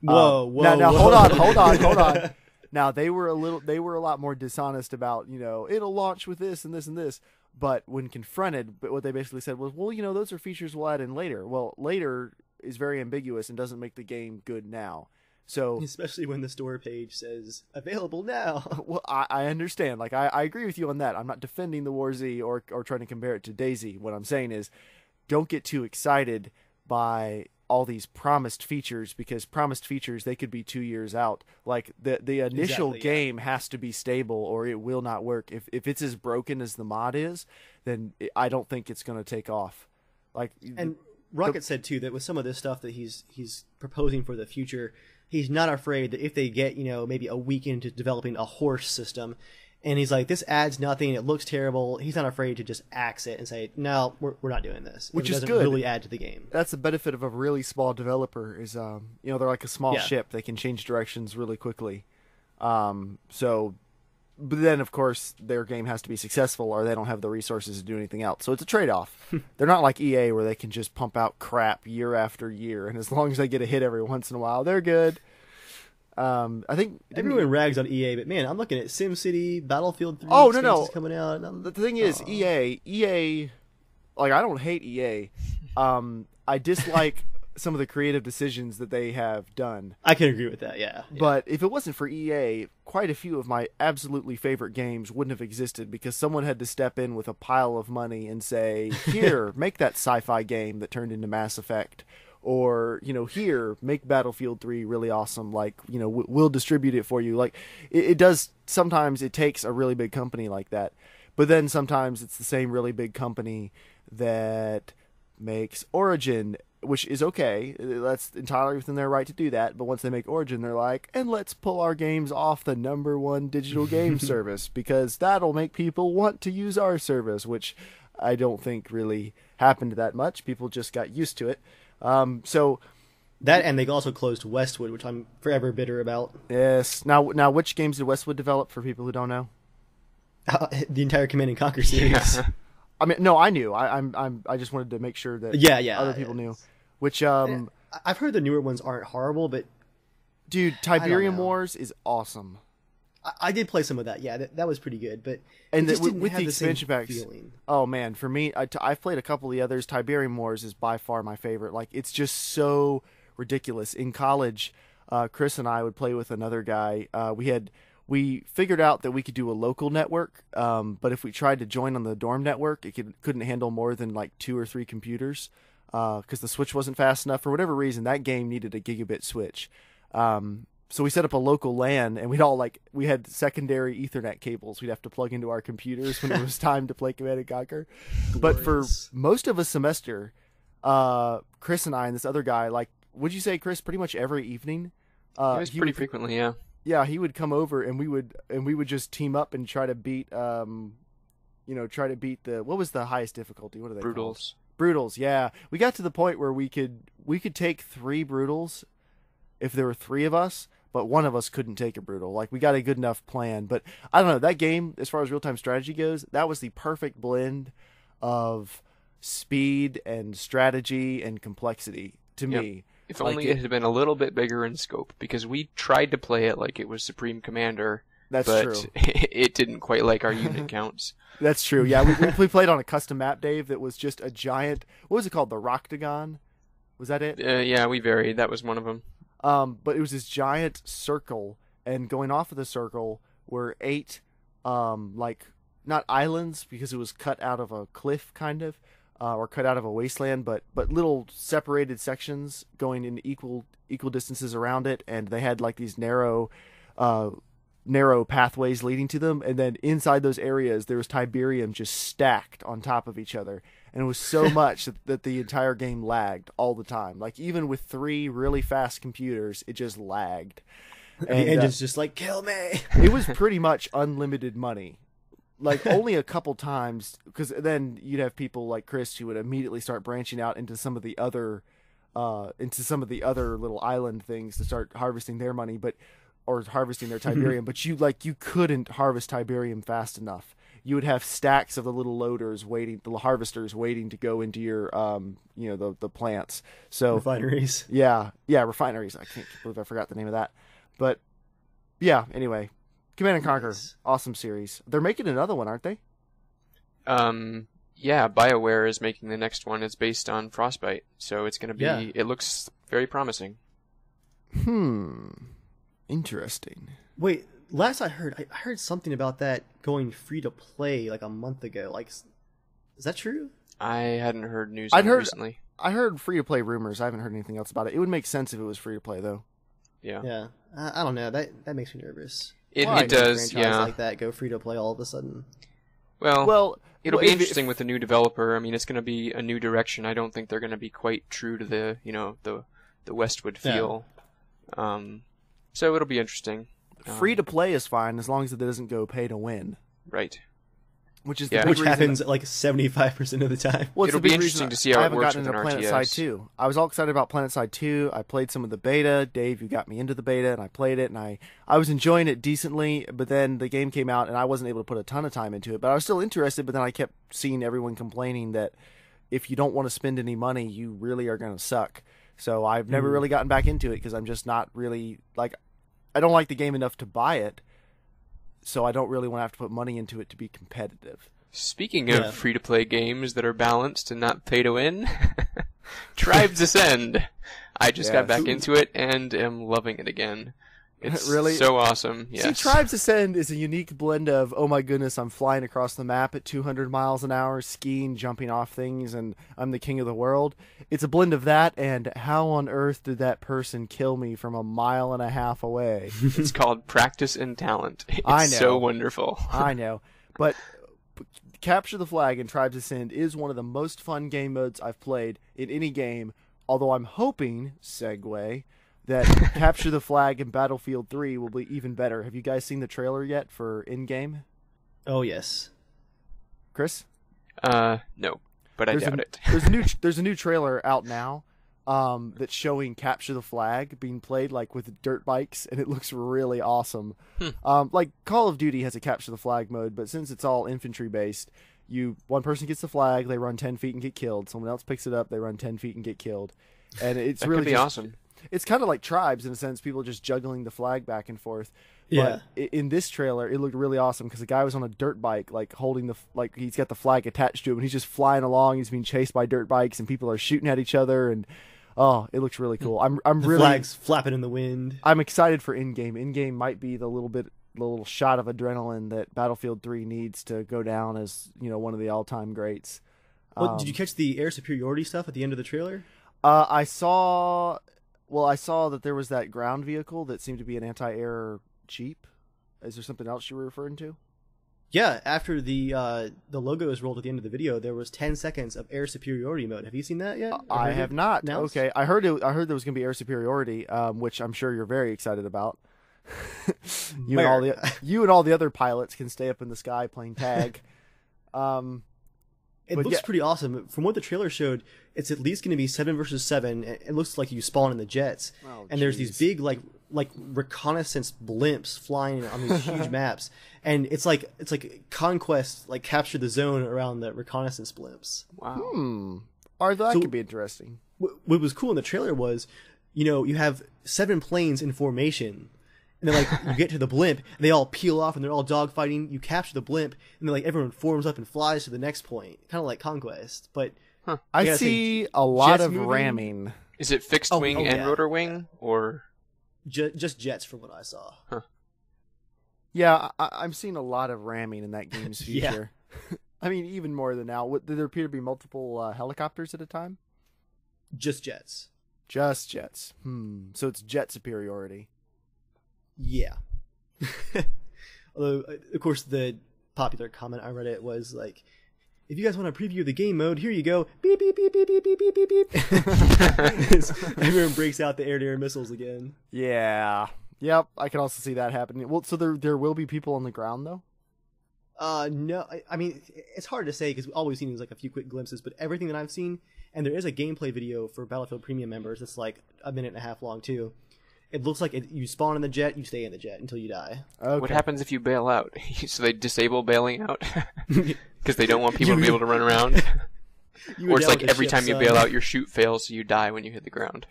Whoa. Now, hold on. Now, they were a lot more dishonest about, it'll launch with this and this and this. But when confronted, what they basically said was, well, those are features we'll add in later. Well, later is very ambiguous and doesn't make the game good now. So, especially when the store page says available now. Well, I understand. Like, I agree with you on that. I'm not defending the WarZ or trying to compare it to DayZ. What I'm saying is, don't get too excited by all these promised features, because promised features, they could be 2 years out. Like, the initial game has to be stable or it will not work. If it's as broken as the mod is, then I don't think it's going to take off. Like, and Rocket said too that with some of this stuff that he's proposing for the future, he's not afraid that if they get maybe a week into developing a horse system, and he's like, this adds nothing, it looks terrible, he's not afraid to just axe it and say, no, we're not doing this. Which it is doesn't good. really add to the game. That's the benefit of a really small developer is, they're like a small ship. They can change directions really quickly. But then, of course, their game has to be successful or they don't have the resources to do anything else. So it's a trade-off. They're not like EA where they can just pump out crap year after year, and as long as they get a hit every once in a while, they're good. I think everyone rags on EA, but man, I'm looking at SimCity, Battlefield 3 no. coming out. The thing is, EA, like, I don't hate EA. I dislike some of the creative decisions that they have done. I can agree with that, yeah. But if it wasn't for EA, quite a few of my absolutely favorite games wouldn't have existed, because someone had to step in with a pile of money and say, here, make that sci-fi game that turned into Mass Effect. Or, here, make Battlefield 3 really awesome. Like, we'll distribute it for you. Like, it does, sometimes it takes a really big company like that. But then sometimes it's the same really big company that makes Origin, which is okay. That's entirely within their right to do that. But once they make Origin, they're like, and let's pull our games off the #1 digital game service, because that'll make people want to use our service, which I don't think really happened that much. People just got used to it. So that, and they also closed Westwood, which I'm forever bitter about. Yes. Now, which games did Westwood develop, for people who don't know? The entire Command and Conquer series. Yeah. I mean, no, I knew. I just wanted to make sure that other people knew. Which I've heard the newer ones aren't horrible, but dude, Tiberium Wars is awesome. I did play some of that. Yeah, that was pretty good, but and it just with didn't have the the same expansion packs, feeling. oh man, for me, I've played a couple of the others. Tiberium Wars is by far my favorite. Like, it's just so ridiculous. In college, Chris and I would play with another guy. We figured out that we could do a local network, but if we tried to join on the dorm network, it couldn't handle more than like 2 or 3 computers because the switch wasn't fast enough. For whatever reason, that game needed a gigabit switch. So we set up a local LAN, and we had secondary Ethernet cables we'd have to plug into our computers when it was time to play Command & Conquer. But for most of a semester, Chris and I and this other guy, like, would you say, Chris, pretty much every evening? It was pretty frequently, yeah. Yeah, he would come over, and we would just team up and try to beat, what was the highest difficulty? What are they called? Brutals. Brutals, yeah. We got to the point where we could take 3 Brutals if there were 3 of us, but one of us couldn't take a brutal. Like, we got a good enough plan. But I don't know, that game, as far as real-time strategy goes, that was the perfect blend of speed and strategy and complexity to me. If only it had been a little bit bigger in scope, because we tried to play it like it was Supreme Commander. But true. It didn't quite like our unit counts. That's true, yeah. We played on a custom map, Dave, that was just a giant, what was it called, the Roctagon? Was that it? Yeah, we varied. That was one of them. But it was this giant circle, and going off of the circle were 8, not islands, because it was cut out of a cliff, kind of, or cut out of a wasteland, but little separated sections going in equal distances around it, and they had like these narrow pathways leading to them, and then inside those areas there was Tiberium just stacked on top of each other. And it was so much that the entire game lagged all the time. Like, even with 3 really fast computers, it just lagged. And the engine's just like, kill me! It was pretty much unlimited money. Like, only a couple times, because then you'd have people like Chris who would immediately start branching out into some of the other little island things to start harvesting their money, or harvesting their Tiberium. But you couldn't harvest Tiberium fast enough. You would have stacks of the little loaders waiting, the harvesters waiting to go into your, the plants. So refineries. Yeah, refineries. I can't believe I forgot the name of that. But yeah, anyway, Command & Conquer, awesome series. They're making another one, aren't they? Yeah, BioWare is making the next one. It's based on Frostbite, so it's going to be. It looks very promising. Interesting. Wait. Last I heard something about that going free to play like a month ago. Like, is that true? I hadn't heard news on it recently. I heard free to play rumors. I haven't heard anything else about it. It would make sense if it was free to play, though. Yeah. Yeah. I don't know. That makes me nervous. It does. Yeah. Like that go free to play all of a sudden. Well, it'll be interesting with the new developer. I mean, it's going to be a new direction. I don't think they're going to be quite true to the Westwood feel. Yeah. So it'll be interesting. Free to play is fine as long as it doesn't go pay to win. Right. Which happens like 75% of the time. Well, it'll be interesting to see how it works with an RTS. I haven't gotten into PlanetSide 2. I was all excited about PlanetSide 2. I played some of the beta. Dave, you got me into the beta, and I played it, and I was enjoying it decently, but then the game came out, and I wasn't able to put a ton of time into it. But I was still interested, but then I kept seeing everyone complaining that if you don't want to spend any money, you really are going to suck. So I've never really gotten back into it because I'm just not really, like, I don't like the game enough to buy it, so I don't really want to have to put money into it to be competitive. Speaking of free-to-play games that are balanced and not pay-to-win, Tribes Ascend. I just got back into it and am loving it again. It's really so awesome. Yes. See, Tribes Ascend is a unique blend of, oh my goodness, I'm flying across the map at 200 miles an hour, skiing, jumping off things, and I'm the king of the world. It's a blend of that and how on earth did that person kill me from 1.5 miles away? It's called Practice and Talent. It's I know. So wonderful. I know. But Capture the Flag and Tribes Ascend is one of the most fun game modes I've played in any game, although I'm hoping, segue, that Capture the Flag and Battlefield 3 will be even better. Have you guys seen the trailer yet for in-game? Oh, yes. Chris? No, but I doubt it. There's a new trailer out now that's showing Capture the Flag being played like with dirt bikes, and it looks really awesome. Like Call of Duty has a Capture the Flag mode, but since it's all infantry-based, one person gets the flag, they run 10 feet and get killed. Someone else picks it up, they run 10 feet and get killed. and it's that really could be awesome. It's kind of like Tribes in a sense, people just juggling the flag back and forth. Yeah. But in this trailer, it looked really awesome because the guy was on a dirt bike, like holding he's got the flag attached to him, and he's just flying along. He's being chased by dirt bikes, and people are shooting at each other, and it looks really cool. I'm the really flags flapping in the wind. I'm excited for in-game. In-game might be the little shot of adrenaline that Battlefield 3 needs to go down as one of the all-time greats. Did you catch the air superiority stuff at the end of the trailer? I saw that there was that ground vehicle that seemed to be an anti-air Jeep. Is there something else you were referring to? Yeah, after the logo is rolled at the end of the video, there was 10 seconds of air superiority mode. Have you seen that yet? I have not. Announced? Okay, I heard there was going to be air superiority, which I'm sure you're very excited about. You and all the other pilots can stay up in the sky playing tag. It looks pretty awesome. From what the trailer showed, it's at least going to be 7 versus 7. It looks like you spawn in the jets, and there's these big like reconnaissance blimps flying on these huge maps, and it's like Conquest, like capture the zone around the reconnaissance blimps. Wow. That could be interesting. What was cool in the trailer was, you have 7 planes in formation. And then, you get to the blimp, and they all peel off, and they're all dogfighting. You capture the blimp, and then, everyone forms up and flies to the next point. Kind of like Conquest, but... I see a lot of ramming. Is it fixed wing and rotor wing, or...? Just jets, from what I saw. Huh. Yeah, I'm seeing a lot of ramming in that game's future. Yeah. I mean, even more than now. Did there appear to be multiple helicopters at a time? Just jets. Just jets. So it's jet superiority. Yeah. Although, of course, the popular comment on Reddit was like, if you guys want a preview of the game mode, here you go. Beep, beep, beep, beep, beep, beep, beep, beep, beep. Everyone breaks out the air-to-air missiles again. Yeah. Yep, I can also see that happening. Well, so there will be people on the ground, though? No. I mean, it's hard to say because all we've seen is a few quick glimpses, but everything that I've seen, and there is a gameplay video for Battlefield Premium members that's like a minute and a half long, too. It looks like you spawn in the jet, you stay in the jet until you die. Okay. What happens if you bail out? So they disable bailing out? Because they don't want people to be able to run around? Or it's like every time you bail out, your chute fails, so you die when you hit the ground.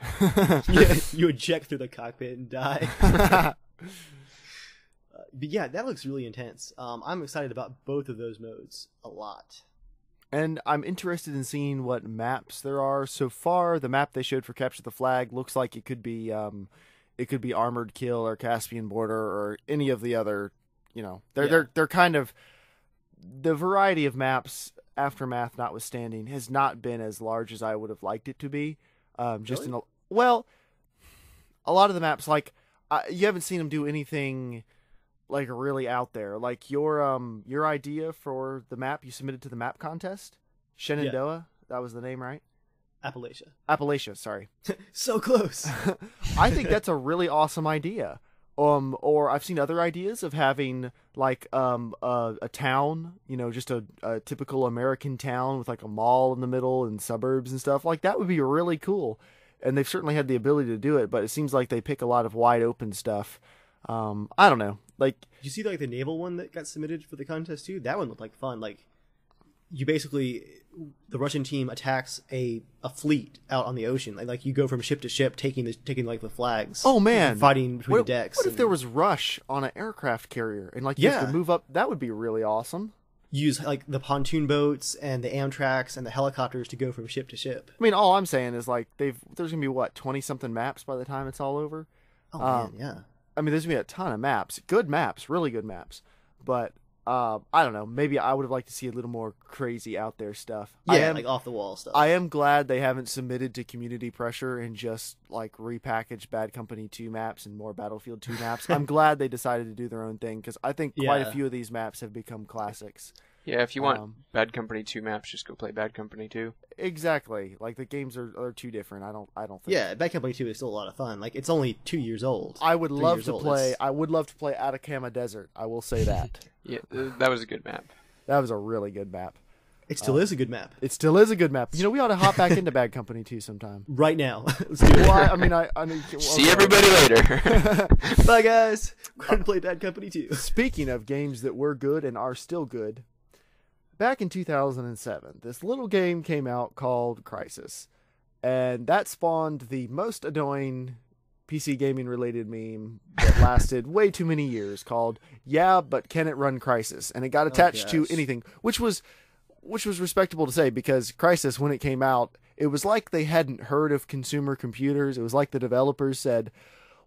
You eject through the cockpit and die. But yeah, that looks really intense. I'm excited about both of those modes a lot. And I'm interested in seeing what maps there are. So far, the map they showed for Capture the Flag looks like it could be Armored Kill or Caspian Border or any of the other, they're kind of, the variety of maps, Aftermath notwithstanding, has not been as large as I would have liked it to be. A lot of the maps, you haven't seen them do anything really out there. Like your idea for the map you submitted to the map contest, Shenandoah, that was the name, right? Appalachia, sorry. So close. I think that's a really awesome idea. Or I've seen other ideas of having a town, just a typical American town with a mall in the middle and suburbs and stuff. That would be really cool. And they've certainly had the ability to do it, but it seems like they pick a lot of wide open stuff. I don't know. Did you see the naval one that got submitted for the contest too? That one looked like fun. You basically, the Russian team attacks a fleet out on the ocean. You go from ship to ship, taking the flags. Oh man, fighting between the decks. What if there was Rush on an aircraft carrier and you have to move up? That would be really awesome. Use the pontoon boats and the Amtraks and the helicopters to go from ship to ship. I mean, all I'm saying is there's gonna be 20 something maps by the time it's all over. Oh man, yeah. I mean, there's gonna be a ton of maps, good maps, really good maps, but. I don't know. Maybe I would have liked to see a little more crazy out there stuff. Yeah, off the wall stuff. I am glad they haven't submitted to community pressure and just repackaged Bad Company 2 maps and more Battlefield 2 maps. I'm glad they decided to do their own thing because I think quite a few of these maps have become classics. Yeah, if you want Bad Company 2 maps, just go play Bad Company 2. Exactly. The games are too different. I don't think. Yeah, Bad Company 2 is still a lot of fun. It's only 2 years old. I would love to play Atacama Desert. I will say that. Yeah, that was a good map. That was a really good map. It still is a good map. It still is a good map. We ought to hop back into Bad Company 2 sometime. Right now. Let's do it. Well, I mean, see everybody later. Bye, guys. We're going to play Bad Company 2. Speaking of games that were good and are still good, back in 2007, this little game came out called Crysis. and that spawned the most annoying PC gaming related meme that lasted way too many years, called "Yeah, but can it run Crysis?" And it got attached to anything, which was respectable to say, because Crysis, when it came out, it was like they hadn't heard of consumer computers. It was like the developers said,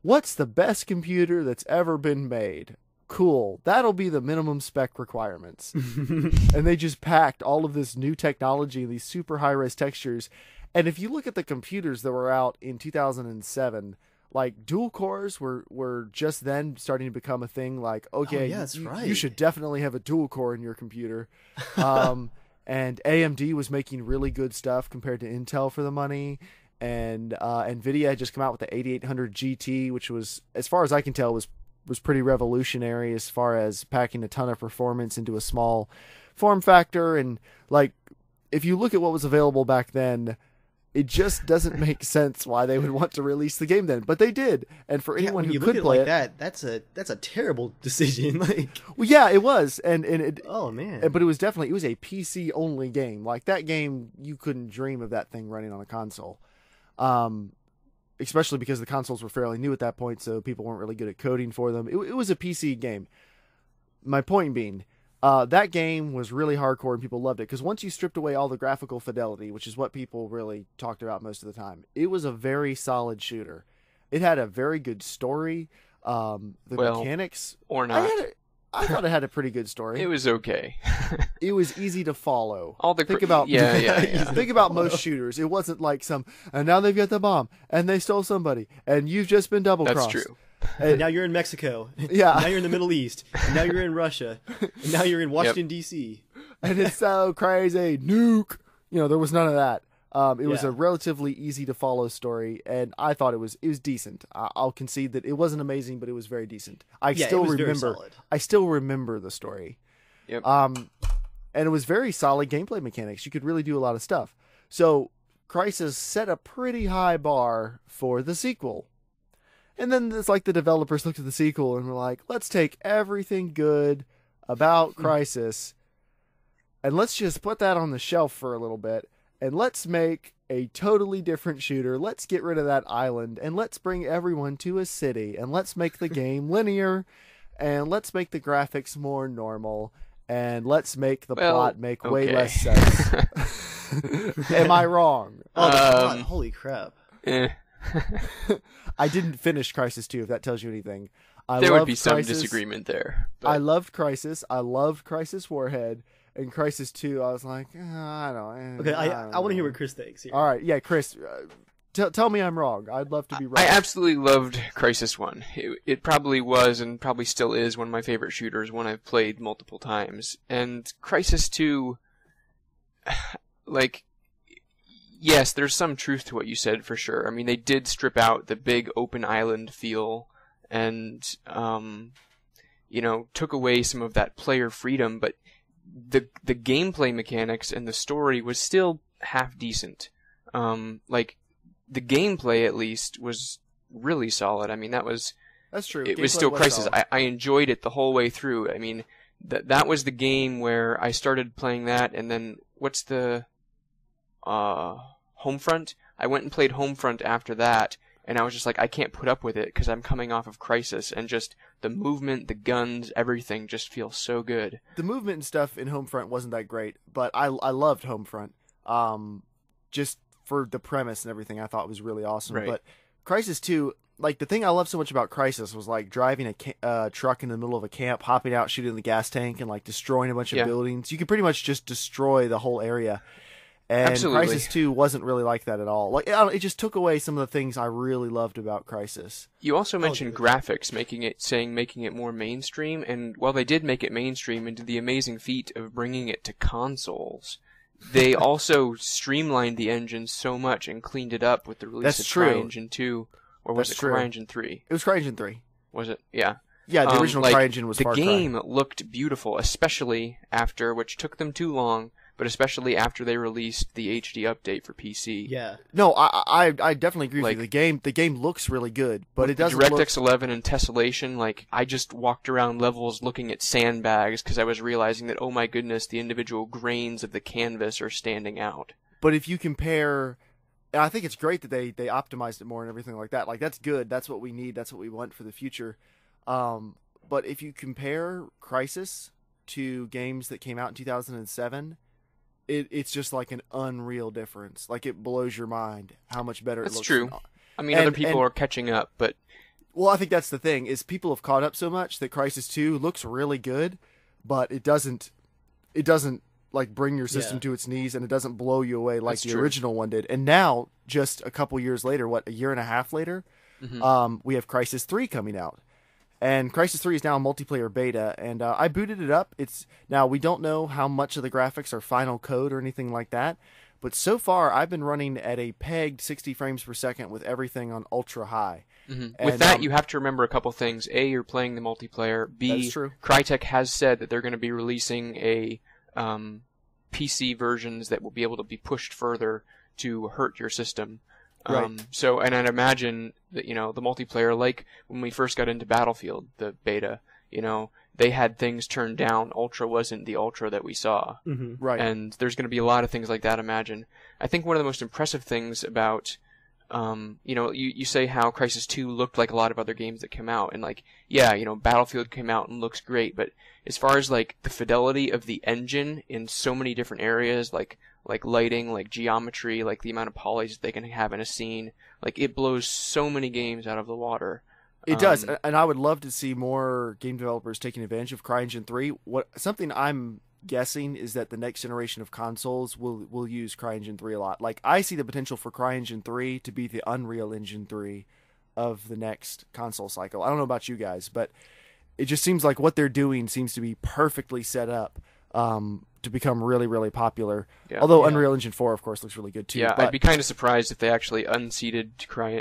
"What's the best computer that's ever been made? Cool, that'll be the minimum spec requirements." And they just packed all of this new technology, these super high-res textures. And if you look at the computers that were out in 2007, like, dual cores were just then starting to become a thing. Like, okay, you should definitely have a dual core in your computer. And AMD was making really good stuff compared to Intel for the money. And NVIDIA had just come out with the 8800 GT, which was, as far as I can tell, was pretty revolutionary as far as packing a ton of performance into a small form factor. And, like, if you look at what was available back then, it just doesn't make sense why they would want to release the game then, but they did. And for anyone who could play it, that's a terrible decision. Like, well, yeah, it was, and it. Oh man! But it was a PC only game. Like, that game, you couldn't dream of that thing running on a console, especially because the consoles were fairly new at that point, so people weren't really good at coding for them. It was a PC game. My point being, that game was really hardcore and people loved it, because once you stripped away all the graphical fidelity, which is what people really talked about most of the time, it was a very solid shooter. It had a very good story. Mechanics, or not. I thought it had a pretty good story. It was okay. It was easy to follow. Think about most shooters. It wasn't like and now they've got the bomb, and they stole somebody, and you've just been double-crossed. That's true. And now you're in Mexico. Yeah. Now you're in the Middle East. And now you're in Russia. And now you're in Washington, D.C. And it's so crazy. Nuke. There was none of that. It was a relatively easy to follow story, and I thought it was decent. I'll concede that it wasn't amazing, but it was very decent. I still remember the story. Yep. And it was very solid gameplay mechanics. You could really do a lot of stuff. So Crysis set a pretty high bar for the sequel. And then it's like the developers looked at the sequel and were like, let's take everything good about Crysis and let's just put that on the shelf for a little bit, and let's make a totally different shooter. Let's get rid of that island, and let's bring everyone to a city, and let's make the game linear, and let's make the graphics more normal, and let's make the plot make way less sense. Am I wrong? Holy crap. I didn't finish Crysis 2, if that tells you anything. There would be some disagreement there. But I loved Crysis. I loved Crysis Warhead. And Crysis 2, I was like, I don't know. Okay, I want to hear what Chris thinks here. All right, yeah, Chris, tell me I'm wrong. I'd love to be right. I absolutely loved Crysis 1. It probably was and probably still is one of my favorite shooters, one I've played multiple times. And Crysis 2, like, yes, there's some truth to what you said for sure. I mean, they did strip out the big open island feel and, took away some of that player freedom, but the gameplay mechanics and the story was still half decent. Like, the gameplay at least was really solid. I mean, that's true. It was still Crysis. I enjoyed it the whole way through. I mean, that was the game where I started playing that, and then what's the Homefront? I went and played Homefront after that, and I was just like, I can't put up with it because I'm coming off of Crysis, and just the movement, the guns, everything just feels so good. The movement and stuff in Homefront wasn't that great, but I loved Homefront. Just for the premise and everything, I thought was really awesome. Right. But Crysis 2, like, the thing I loved so much about Crysis was, like, driving a truck in the middle of a camp, hopping out, shooting the gas tank, and, like, destroying a bunch of buildings. You could pretty much just destroy the whole area. And Absolutely. Crysis 2 wasn't really like that at all. Like, it just took away some of the things I really loved about Crysis. You also mentioned graphics, making it more mainstream, and while they did make it mainstream and did the amazing feat of bringing it to consoles, they also streamlined the engine so much and cleaned it up with the release of CryEngine 2, or was it CryEngine 3? It was CryEngine 3. Was it? Yeah. Yeah, the original CryEngine was Far Cry. The game looked beautiful, especially after, which took them too long, but especially after they released the HD update for PC. Yeah. No, I definitely agree with you. The game looks really good, but it doesn't look... DirectX 11 and Tessellation, like, I just walked around levels looking at sandbags because I was realizing that, oh my goodness, the individual grains of the canvas are standing out. But if you compare And I think it's great that they optimized it more and everything like that. Like, that's good. That's what we need. That's what we want for the future. But if you compare Crysis to games that came out in 2007, it's just like an unreal difference. Like, it blows your mind how much better it looks. That's true. I mean, other people are catching up, but... Well, I think that's the thing, is people have caught up so much that Crysis 2 looks really good, but it doesn't like bring your system to its knees, and it doesn't blow you away like the original one did. And now, just a couple years later, a year and a half later, we have Crysis 3 coming out. And Crysis 3 is now a multiplayer beta, and I booted it up. Now, we don't know how much of the graphics are final code or anything like that, but so far I've been running at a pegged 60 frames per second with everything on ultra high. Mm-hmm. With that, you have to remember a couple things. A, you're playing the multiplayer. B, Crytek has said that they're going to be releasing a PC versions that will be able to be pushed further to hurt your system. So, and I'd imagine that, the multiplayer, like when we first got into Battlefield, the beta, they had things turned down. Ultra wasn't the Ultra that we saw. Mm-hmm. Right. And there's going to be a lot of things like that, imagine. I think one of the most impressive things about, you say how Crysis 2 looked like a lot of other games that came out, and Battlefield came out and looks great, but as far as like the fidelity of the engine in so many different areas, like lighting, like geometry, like the amount of polys they can have in a scene, like it blows so many games out of the water. It does, and I would love to see more game developers taking advantage of CryEngine 3. Something I'm guessing is that the next generation of consoles will use CryEngine 3 a lot. Like, I see the potential for CryEngine 3 to be the Unreal Engine 3 of the next console cycle. I don't know about you guys, but it just seems like what they're doing seems to be perfectly set up to become really, really popular. Yeah. Although Unreal Engine 4, of course, looks really good too. Yeah, I'd be kind of surprised if they actually unseated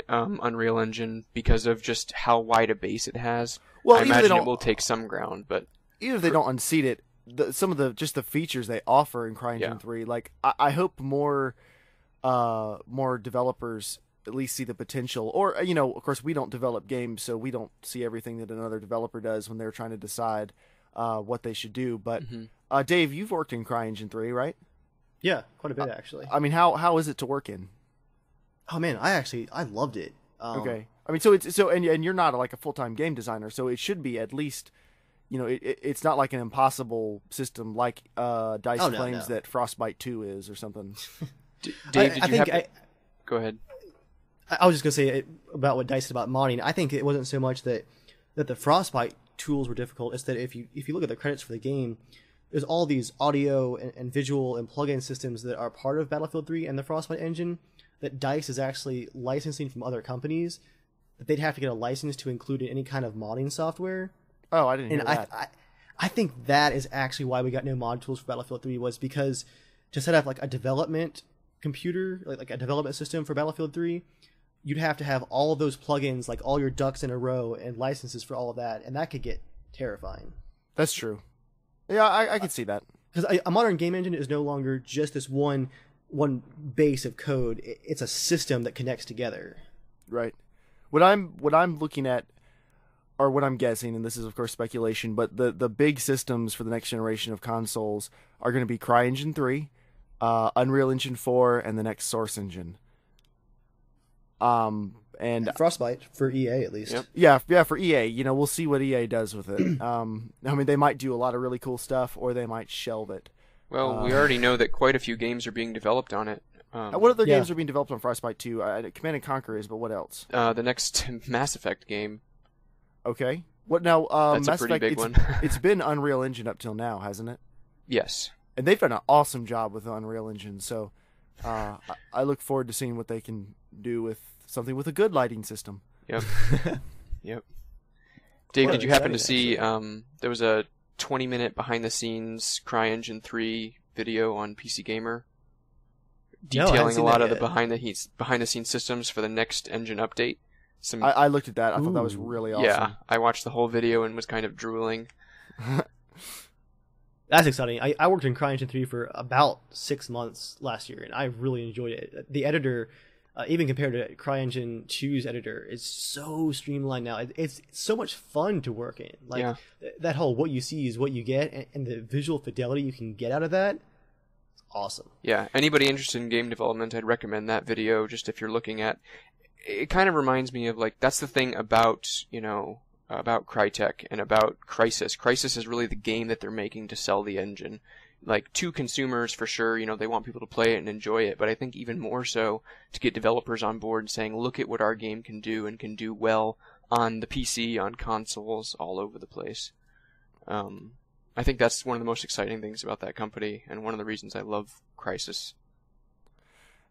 Unreal Engine because of just how wide a base it has. Well, I imagine it will take some ground, but even if they don't unseat it, some of the features they offer in CryEngine 3, like I hope more developers at least see the potential. Or of course, we don't develop games, so we don't see everything that another developer does when they're trying to decide what they should do. But Dave, you've worked in CryEngine 3, right? Yeah, quite a bit actually. I mean, how is it to work in? Oh man, I loved it. Okay, I mean, and you're not like a full-time game designer, so it should be at least. It's not like an impossible system like DICE claims that Frostbite 2 is or something. Dave, Go ahead. I was just going to say about what DICE said about modding. I think it wasn't so much that the Frostbite tools were difficult. It's that if you look at the credits for the game, there's all these audio and visual and plugin systems that are part of Battlefield 3 and the Frostbite engine that DICE is actually licensing from other companies, that they'd have to get a license to include in any kind of modding software. Oh, I didn't hear that. I think that is actually why we got no mod tools for Battlefield 3, was because to set up like a development computer, like a development system for Battlefield 3, you'd have to have all of those plugins, like all your ducks in a row, and licenses for all of that, and that could get terrifying. That's true. Yeah, I can see that. Because a modern game engine is no longer just this one base of code. It's a system that connects together. Right. What I'm looking at, or what I'm guessing, and this is of course speculation, but the big systems for the next generation of consoles are going to be CryEngine 3, Unreal Engine 4, and the next Source Engine. And Frostbite for EA at least. Yep. Yeah, for EA. We'll see what EA does with it. I mean, they might do a lot of really cool stuff, or they might shelve it. Well, we already know that quite a few games are being developed on it. What other games are being developed on Frostbite 2? Command & Conquer is, but what else? The next Mass Effect game. Okay. What now? That's Mass a pretty Effect, big one. It's been Unreal Engine up till now, hasn't it? Yes. And they've done an awesome job with the Unreal Engine, so I look forward to seeing what they can do with something with a good lighting system. Yep. Yep. Dave, did you happen to see there was a 20-minute behind-the-scenes CryEngine 3 video on PC Gamer detailing a lot of the behind-the-scenes systems for the next engine update? I looked at that. I thought that was really awesome. Yeah, I watched the whole video and was kind of drooling. That's exciting. I worked in CryEngine 3 for about 6 months last year, and I really enjoyed it. The editor, even compared to CryEngine 2's editor, is so streamlined now. It's so much fun to work in. That whole what you see is what you get, and the visual fidelity you can get out of that, it's awesome. Yeah, anybody interested in game development, I'd recommend that video. Just if you're looking at, it kind of reminds me of like that's the thing about about Crytek and about Crysis. Crysis is really the game that they're making to sell the engine. Like to consumers for sure, they want people to play it and enjoy it, but I think even more so to get developers on board saying, look at what our game can do and can do well on the PC, on consoles, all over the place. I think that's one of the most exciting things about that company and one of the reasons I love Crysis.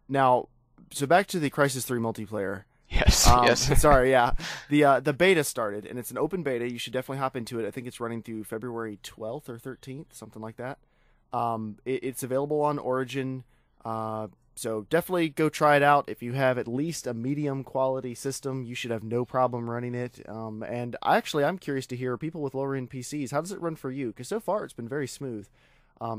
Now, so back to the Crysis 3 multiplayer. Yes, yes. Sorry, yeah. The beta started, and it's an open beta. You should definitely hop into it. I think it's running through February 12th or 13th, something like that. It's available on Origin, so definitely go try it out. If you have at least a medium quality system, you should have no problem running it. And I'm curious to hear people with lower end PCs, how does it run for you? Because so far it's been very smooth.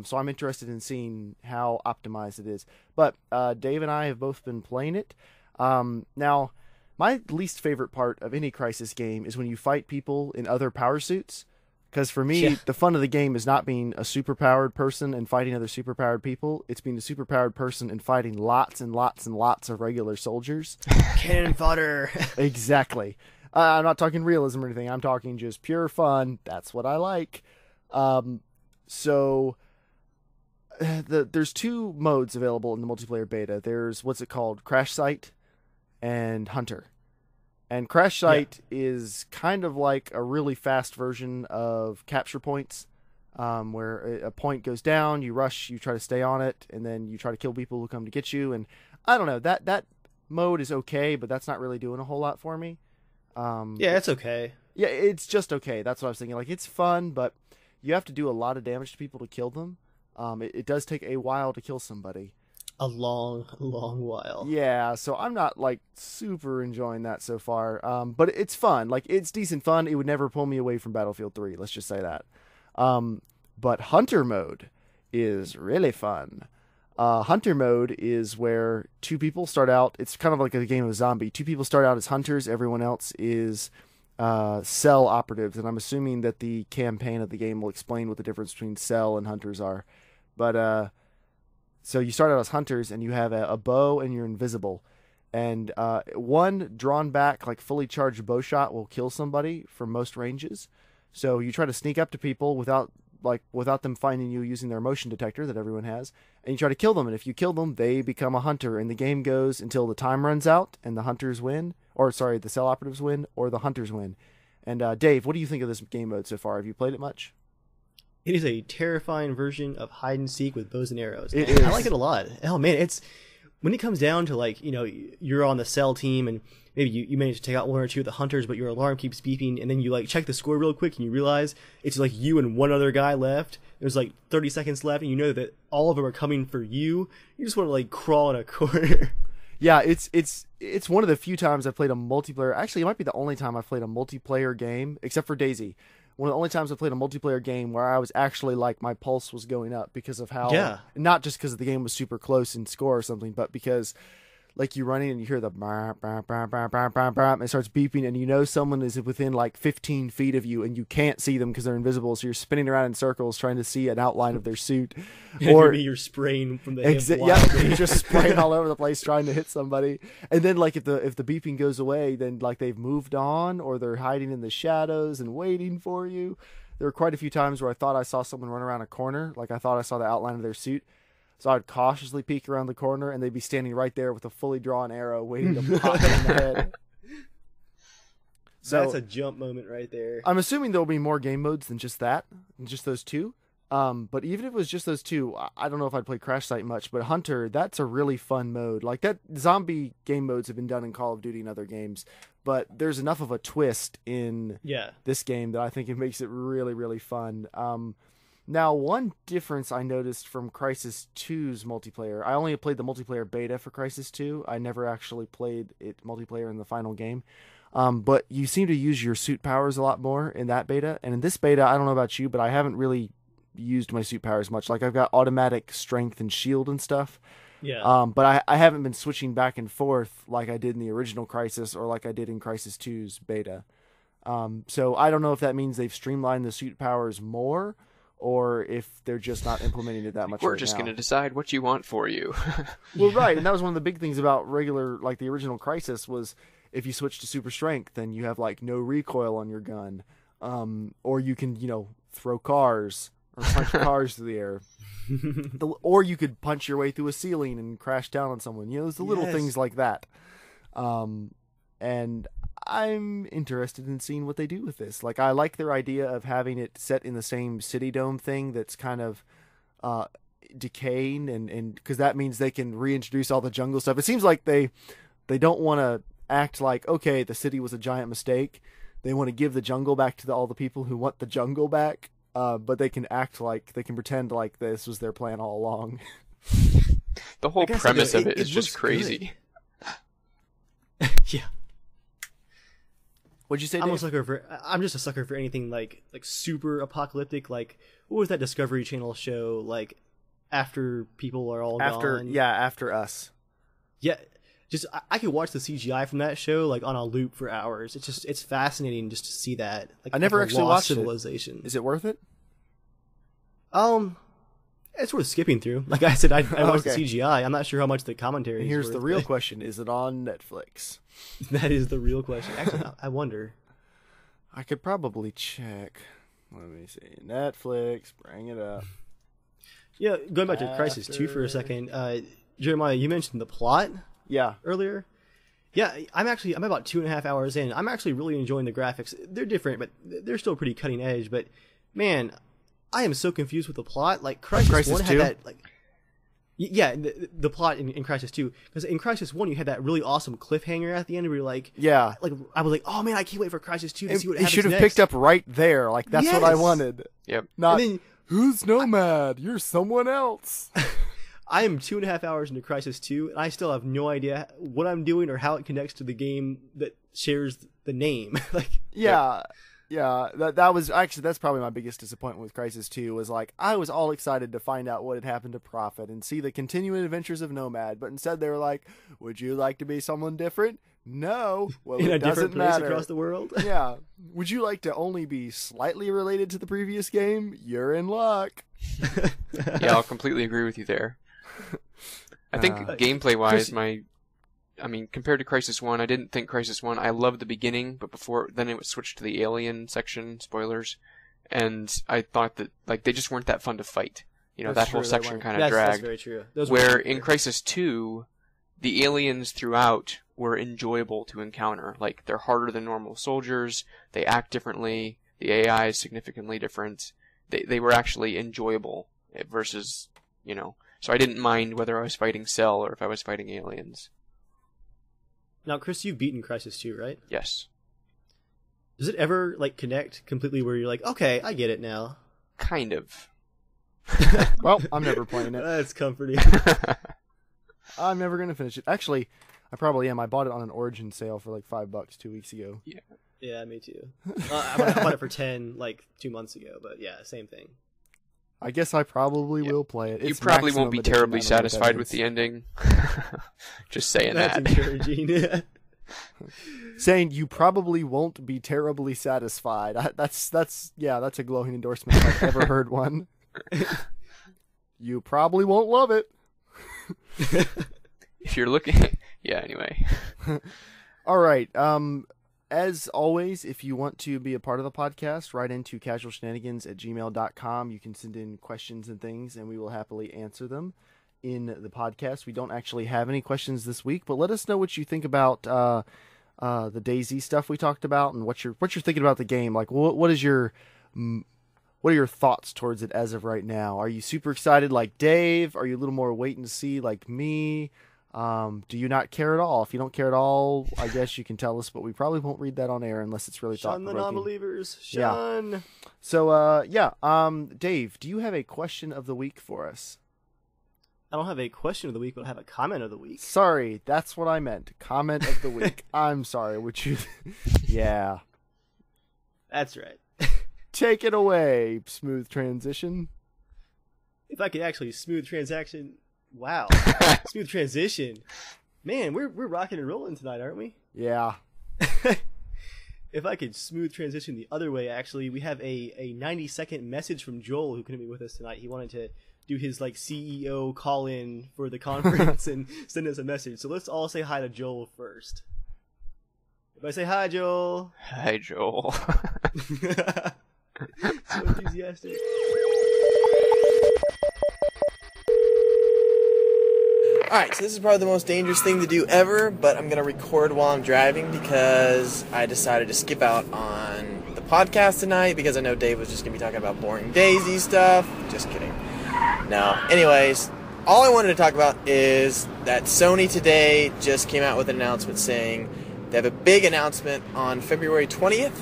So I'm interested in seeing how optimized it is. But Dave and I have both been playing it. Now, my least favorite part of any Crysis game is when you fight people in other power suits. Because for me, the fun of the game is not being a superpowered person and fighting other superpowered people. It's being a superpowered person and fighting lots and lots and lots of regular soldiers. Cannon fodder. Exactly. I'm not talking realism or anything. I'm talking just pure fun. That's what I like. There's two modes available in the multiplayer beta. There's what's it called? Crash Site and Hunter. And Crash Site is kind of like a really fast version of capture points, where a point goes down, you rush, you try to stay on it, and then you try to kill people who come to get you. And I don't know, that mode is okay, but that's not really doing a whole lot for me. Yeah, it's okay. Yeah, it's just okay. That's what I was thinking. Like, it's fun, but you have to do a lot of damage to people to kill them. It does take a while to kill somebody. A long, long while. Yeah, so I'm not like super enjoying that so far. But it's fun. Like, it's decent fun. It would never pull me away from Battlefield 3. Let's just say that. But Hunter mode is really fun. Hunter mode is where two people start out. It's kind of like a game of zombie. Two people start out as hunters. Everyone else is cell operatives. And I'm assuming that the campaign of the game will explain what the difference between cell and hunters are. But so you start out as hunters, and you have a bow, and you're invisible. And one drawn back, like fully charged bow shot will kill somebody from most ranges. So you try to sneak up to people without them finding you using their motion detector that everyone has, and you try to kill them. And if you kill them, they become a hunter. And the game goes until the time runs out, and the hunters win, the cell operatives win, or the hunters win. And Dave, what do you think of this game mode so far? Have you played it much? It is a terrifying version of hide and seek with bows and arrows. It is. I like it a lot. Oh man, it's when it comes down to like, you're on the cell team and maybe you manage to take out one or two of the hunters, but your alarm keeps beeping, and then you like check the score real quick and you realize it's like you and one other guy left. There's like 30 seconds left, and you know that all of them are coming for you. You just want to like crawl in a corner. Yeah, it's one of the few times I've played a multiplayer. Actually, it might be the only time I've played a multiplayer game, except for DayZ. One of the only times I played a multiplayer game where I was actually like my pulse was going up because of how, not just because the game was super close in score or something, but because like you run in and you hear the and it starts beeping, and you know someone is within like 15 feet of you and you can't see them because they're invisible, so you're spinning around in circles trying to see an outline of their suit. Or you're spraying from the hip. Yeah, you're just spraying all over the place trying to hit somebody. And then like if the beeping goes away, then like they've moved on, or they're hiding in the shadows and waiting for you. There were quite a few times where I thought I saw someone run around a corner, like I thought I saw the outline of their suit. So I'd cautiously peek around the corner, and they'd be standing right there with a fully drawn arrow waiting to pop them in the head. So that's a jump moment right there. I'm assuming there'll be more game modes than just that, than just those two. But even if it was just those two, I don't know if I'd play Crash Site much, but Hunter, that's a really fun mode. Like that, zombie game modes have been done in Call of Duty and other games, but there's enough of a twist in this game that I think it makes it really, really fun. Now, one difference I noticed from Crysis 2's multiplayer, I only played the multiplayer beta for Crysis 2. I never actually played it multiplayer in the final game. But you seem to use your suit powers a lot more in that beta. And in this beta, I don't know about you, but I haven't really used my suit powers much. Like, I've got automatic strength and shield and stuff. Yeah. But I haven't been switching back and forth like I did in the original Crysis or like I did in Crysis 2's beta. So I don't know if that means they've streamlined the suit powers more, or if they're just not implementing it that much. We're just going to decide what you want for you. Well, right, and that was one of the big things about regular, like the original Crysis, was if you switch to super strength, then you have like no recoil on your gun, or you can, you know, throw cars or punch cars through the air, or you could punch your way through a ceiling and crash down on someone. You know, there's the little things like that, and I'm interested in seeing what they do with this. Like, I like their idea of having it set in the same city dome thing that's kind of decaying, and because that means they can reintroduce all the jungle stuff. It seems like they don't want to act like, okay, the city was a giant mistake. They want to give the jungle back to all the people who want the jungle back, but they can act like, they can pretend like this was their plan all along. The whole premise of it is just crazy. Yeah. What'd you say, Dave? I'm just a sucker for anything like super apocalyptic. Like, what was that Discovery Channel show? Like, after people are all gone. Yeah, After Us. Yeah, just I could watch the CGI from that show like on a loop for hours. It's fascinating just to see that. Like, I never actually watched civilization. Is it worth it? It's worth skipping through. Like I said, I watched the CGI. I'm not sure how much the commentary. Here's the real question: is it on Netflix? That is the real question. Actually, I wonder. I could probably check. Let me see. Netflix, bring it up. Yeah, going back to Crysis 2 for a second. Jeremiah, you mentioned the plot. Yeah. Earlier. Yeah, I'm about 2.5 hours in. I'm actually really enjoying the graphics. They're different, but they're still pretty cutting edge. But man, I am so confused with the plot. Like Crysis 1 had that like. Yeah, the plot in Crysis 2, because in Crysis 1 you had that really awesome cliffhanger at the end where you're like, yeah, like I was like, oh man, I can't wait for Crysis 2 to see what happens. He should have picked up right there, like that's what I wanted. Yep. Not who's Nomad? You're someone else. I am 2.5 hours into Crysis 2, and I still have no idea what I'm doing or how it connects to the game that shares the name. Like, yeah. Yeah, that was actually, that's probably my biggest disappointment with Crysis 2, was like, I was all excited to find out what had happened to Prophet and see the continuing adventures of Nomad, but instead they were like, would you like to be someone different? No. Well, in it a doesn't different place matter. Across the world? Yeah. Would you like to only be slightly related to the previous game? You're in luck. Yeah, I'll completely agree with you there. I think gameplay-wise, compared to Crysis 1, I didn't think Crysis 1, I loved the beginning, but then it would switch to the alien section, spoilers, and I thought that, like, they just weren't that fun to fight. You know, that whole section kind of dragged. That's very true. Where in Crysis 2, the aliens throughout were enjoyable to encounter. Like, they're harder than normal soldiers, they act differently, the AI is significantly different. They were actually enjoyable versus, you know, so I didn't mind whether I was fighting Cell or if I was fighting aliens. Now, Chris, you've beaten Crysis 2, right? Yes. Does it ever, like, connect completely where you're like, okay, I get it now? Kind of. Well, I'm never playing it. That's comforting. I'm never going to finish it. Actually, I probably am. I bought it on an Origin sale for like $5 2 weeks ago. Yeah. Yeah, me too. I bought it for 10 like 2 months ago, but yeah, same thing. I guess I probably will play it. You probably won't be terribly satisfied with the ending. Just saying That's encouraging. Saying you probably won't be terribly satisfied. That's a glowing endorsement if I've ever heard one. You probably won't love it. If you're looking... Yeah, anyway. All right. As always, if you want to be a part of the podcast, write into casualshenanigans@gmail.com. You can send in questions and things, and we will happily answer them in the podcast. We don't actually have any questions this week, but let us know what you think about the DayZ stuff we talked about, and what you're thinking about the game. Like, what are your thoughts towards it as of right now? Are you super excited like Dave? Are you a little more wait and see like me? Do you not care at all? If you don't care at all, I guess you can tell us, but we probably won't read that on air unless it's really thought-provoking. Shun the non-believers. Shun. Yeah. So, Dave, do you have a question of the week for us? I don't have a question of the week, but I have a comment of the week. Sorry, that's what I meant. Comment of the week. I'm sorry. Would you? Yeah. That's right. Take it away. Smooth transition. If I could actually smooth transaction. Wow. Smooth transition. Man, we're rocking and rolling tonight, aren't we? Yeah. if I could smooth transition the other way, actually, we have a 90-second message from Joel, who couldn't be with us tonight. He wanted to do his like CEO call-in for the conference and send us a message. So let's all say hi to Joel first. Everybody say hi, Joel. Hi, Joel. So enthusiastic. Alright, so this is probably the most dangerous thing to do ever, but I'm going to record while I'm driving because I decided to skip out on the podcast tonight because I know Dave was just going to be talking about boring DayZ stuff. Just kidding. No. Anyways, all I wanted to talk about is that Sony today just came out with an announcement saying they have a big announcement on February 20th,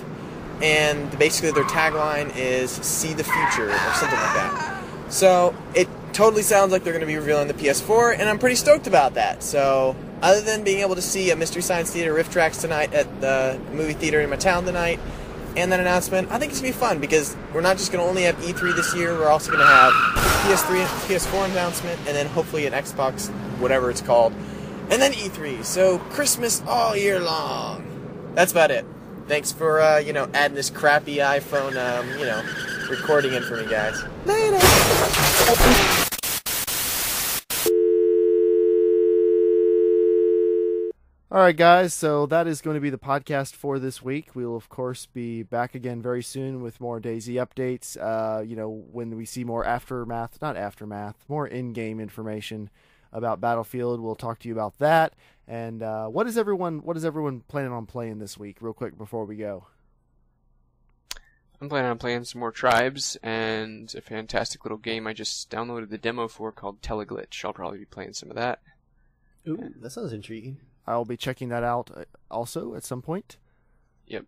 and basically their tagline is "See the future" or something like that. So it totally sounds like they're going to be revealing the PS4, and I'm pretty stoked about that. So other than being able to see a Mystery Science Theater Rift Tracks tonight at the movie theater in my town tonight, and that announcement, I think it's going to be fun because we're not just going to only have E3 this year, we're also going to have PS3 and PS4 announcement, and then hopefully an Xbox, whatever it's called, and then E3. So Christmas all year long. That's about it. Thanks for, adding this crappy iPhone, recording in for me, guys. Later! All right, guys, so that is going to be the podcast for this week. We will, of course, be back again very soon with more DayZ updates. When we see more more in-game information about Battlefield, we'll talk to you about that. And what is everyone planning on playing this week, real quick, before we go? I'm planning on playing some more Tribes and a fantastic little game I just downloaded the demo for called Teleglitch. I'll probably be playing some of that. Ooh, that sounds intriguing. I'll be checking that out also at some point. Yep.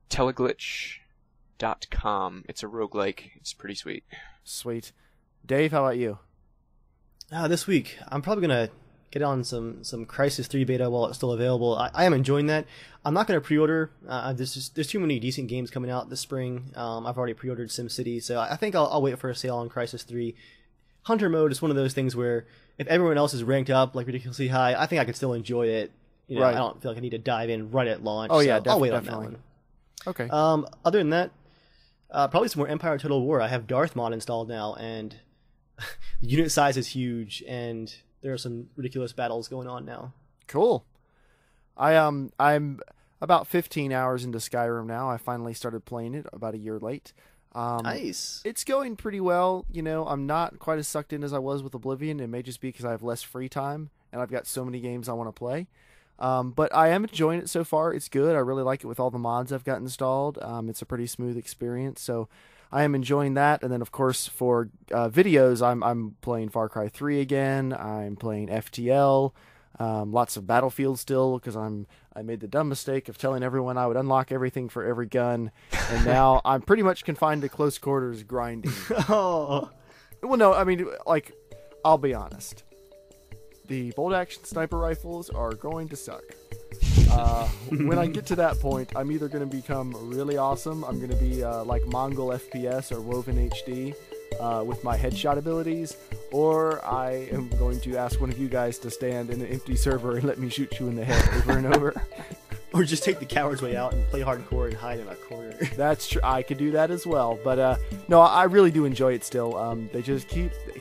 Teleglitch.com. It's a roguelike. It's pretty sweet. Sweet. Dave, how about you? This week, I'm probably going to get on some Crysis 3 beta while it's still available. I am enjoying that. I'm not going to pre-order. There's too many decent games coming out this spring. I've already pre-ordered SimCity, so I think I'll wait for a sale on Crysis 3. Hunter mode is one of those things where if everyone else is ranked up like ridiculously high, I think I could still enjoy it. Right. I don't feel like I need to dive in right at launch. Oh yeah, I'll wait definitely. on that one. Okay. Other than that, probably some more Empire Total War. I have Darthmon installed now, and the unit size is huge, and there are some ridiculous battles going on now. Cool. I'm about 15 hours into Skyrim now. I finally started playing it about a year late. Nice. It's going pretty well. I'm not quite as sucked in as I was with Oblivion. It may just be because I have less free time, and I've got so many games I want to play. But I am enjoying it so far. It's good. I really like it with all the mods I've got installed. It's a pretty smooth experience, so I am enjoying that. And then, of course, for videos, I'm playing Far Cry 3 again. I'm playing FTL. Lots of Battlefield still, because I made the dumb mistake of telling everyone I would unlock everything for every gun, and now I'm pretty much confined to close quarters grinding. Oh. Well, no, I mean, I'll be honest. The bolt-action sniper rifles are going to suck. When I get to that point, I'm either going to become really awesome, I'm going to be like Mongol FPS or Woven HD with my headshot abilities, or I am going to ask one of you guys to stand in an empty server and let me shoot you in the head over and over. Or just take the coward's way out and play hardcore and hide in a corner. That's true. I could do that as well. But no, I really do enjoy it still. They just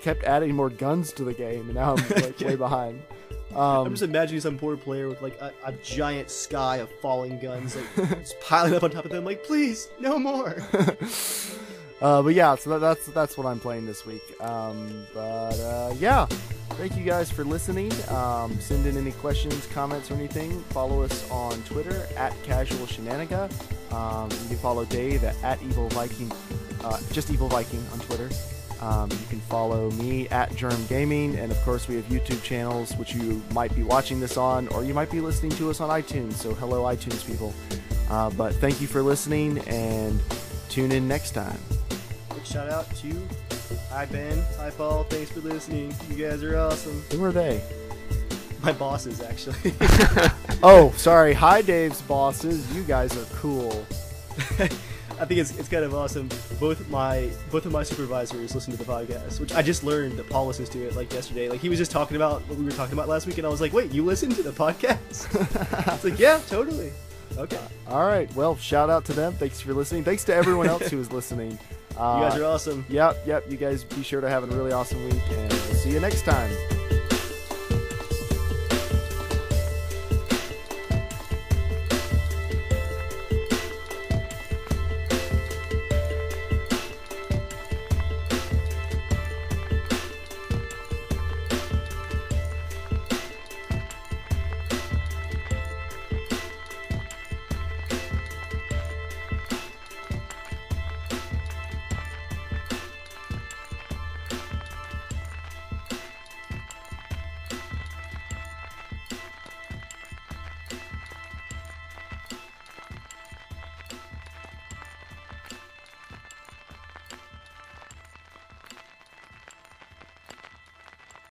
kept adding more guns to the game, and now I'm way behind. I'm just imagining some poor player with a giant sky of falling guns just piling up on top of them. Like, please, no more. But yeah, so that's what I'm playing this week. Yeah, thank you guys for listening. Send in any questions, comments, or anything. Follow us on Twitter @CasualShenanigan. You can follow Dave at Evil Viking, just Evil Viking on Twitter. You can follow me @Germ Gaming, and of course we have YouTube channels which you might be watching this on, or you might be listening to us on iTunes. So hello, iTunes people. But thank you for listening, and tune in next time. Shout out to hi Ben, hi Paul, thanks for listening. You guys are awesome. Who are they? My bosses, actually. Oh, sorry. Hi Dave's bosses. You guys are cool. I think it's kind of awesome. Both of my supervisors listen to the podcast, which I just learned that Paul listens to it yesterday. He was just talking about what we were talking about last week, and I was like, wait, you listen to the podcast? It's like, yeah, totally. Okay. All right. Well, shout out to them. Thanks for listening. Thanks to everyone else who was listening. You guys are awesome. Yep. You guys be sure to have a really awesome week, and we'll see you next time.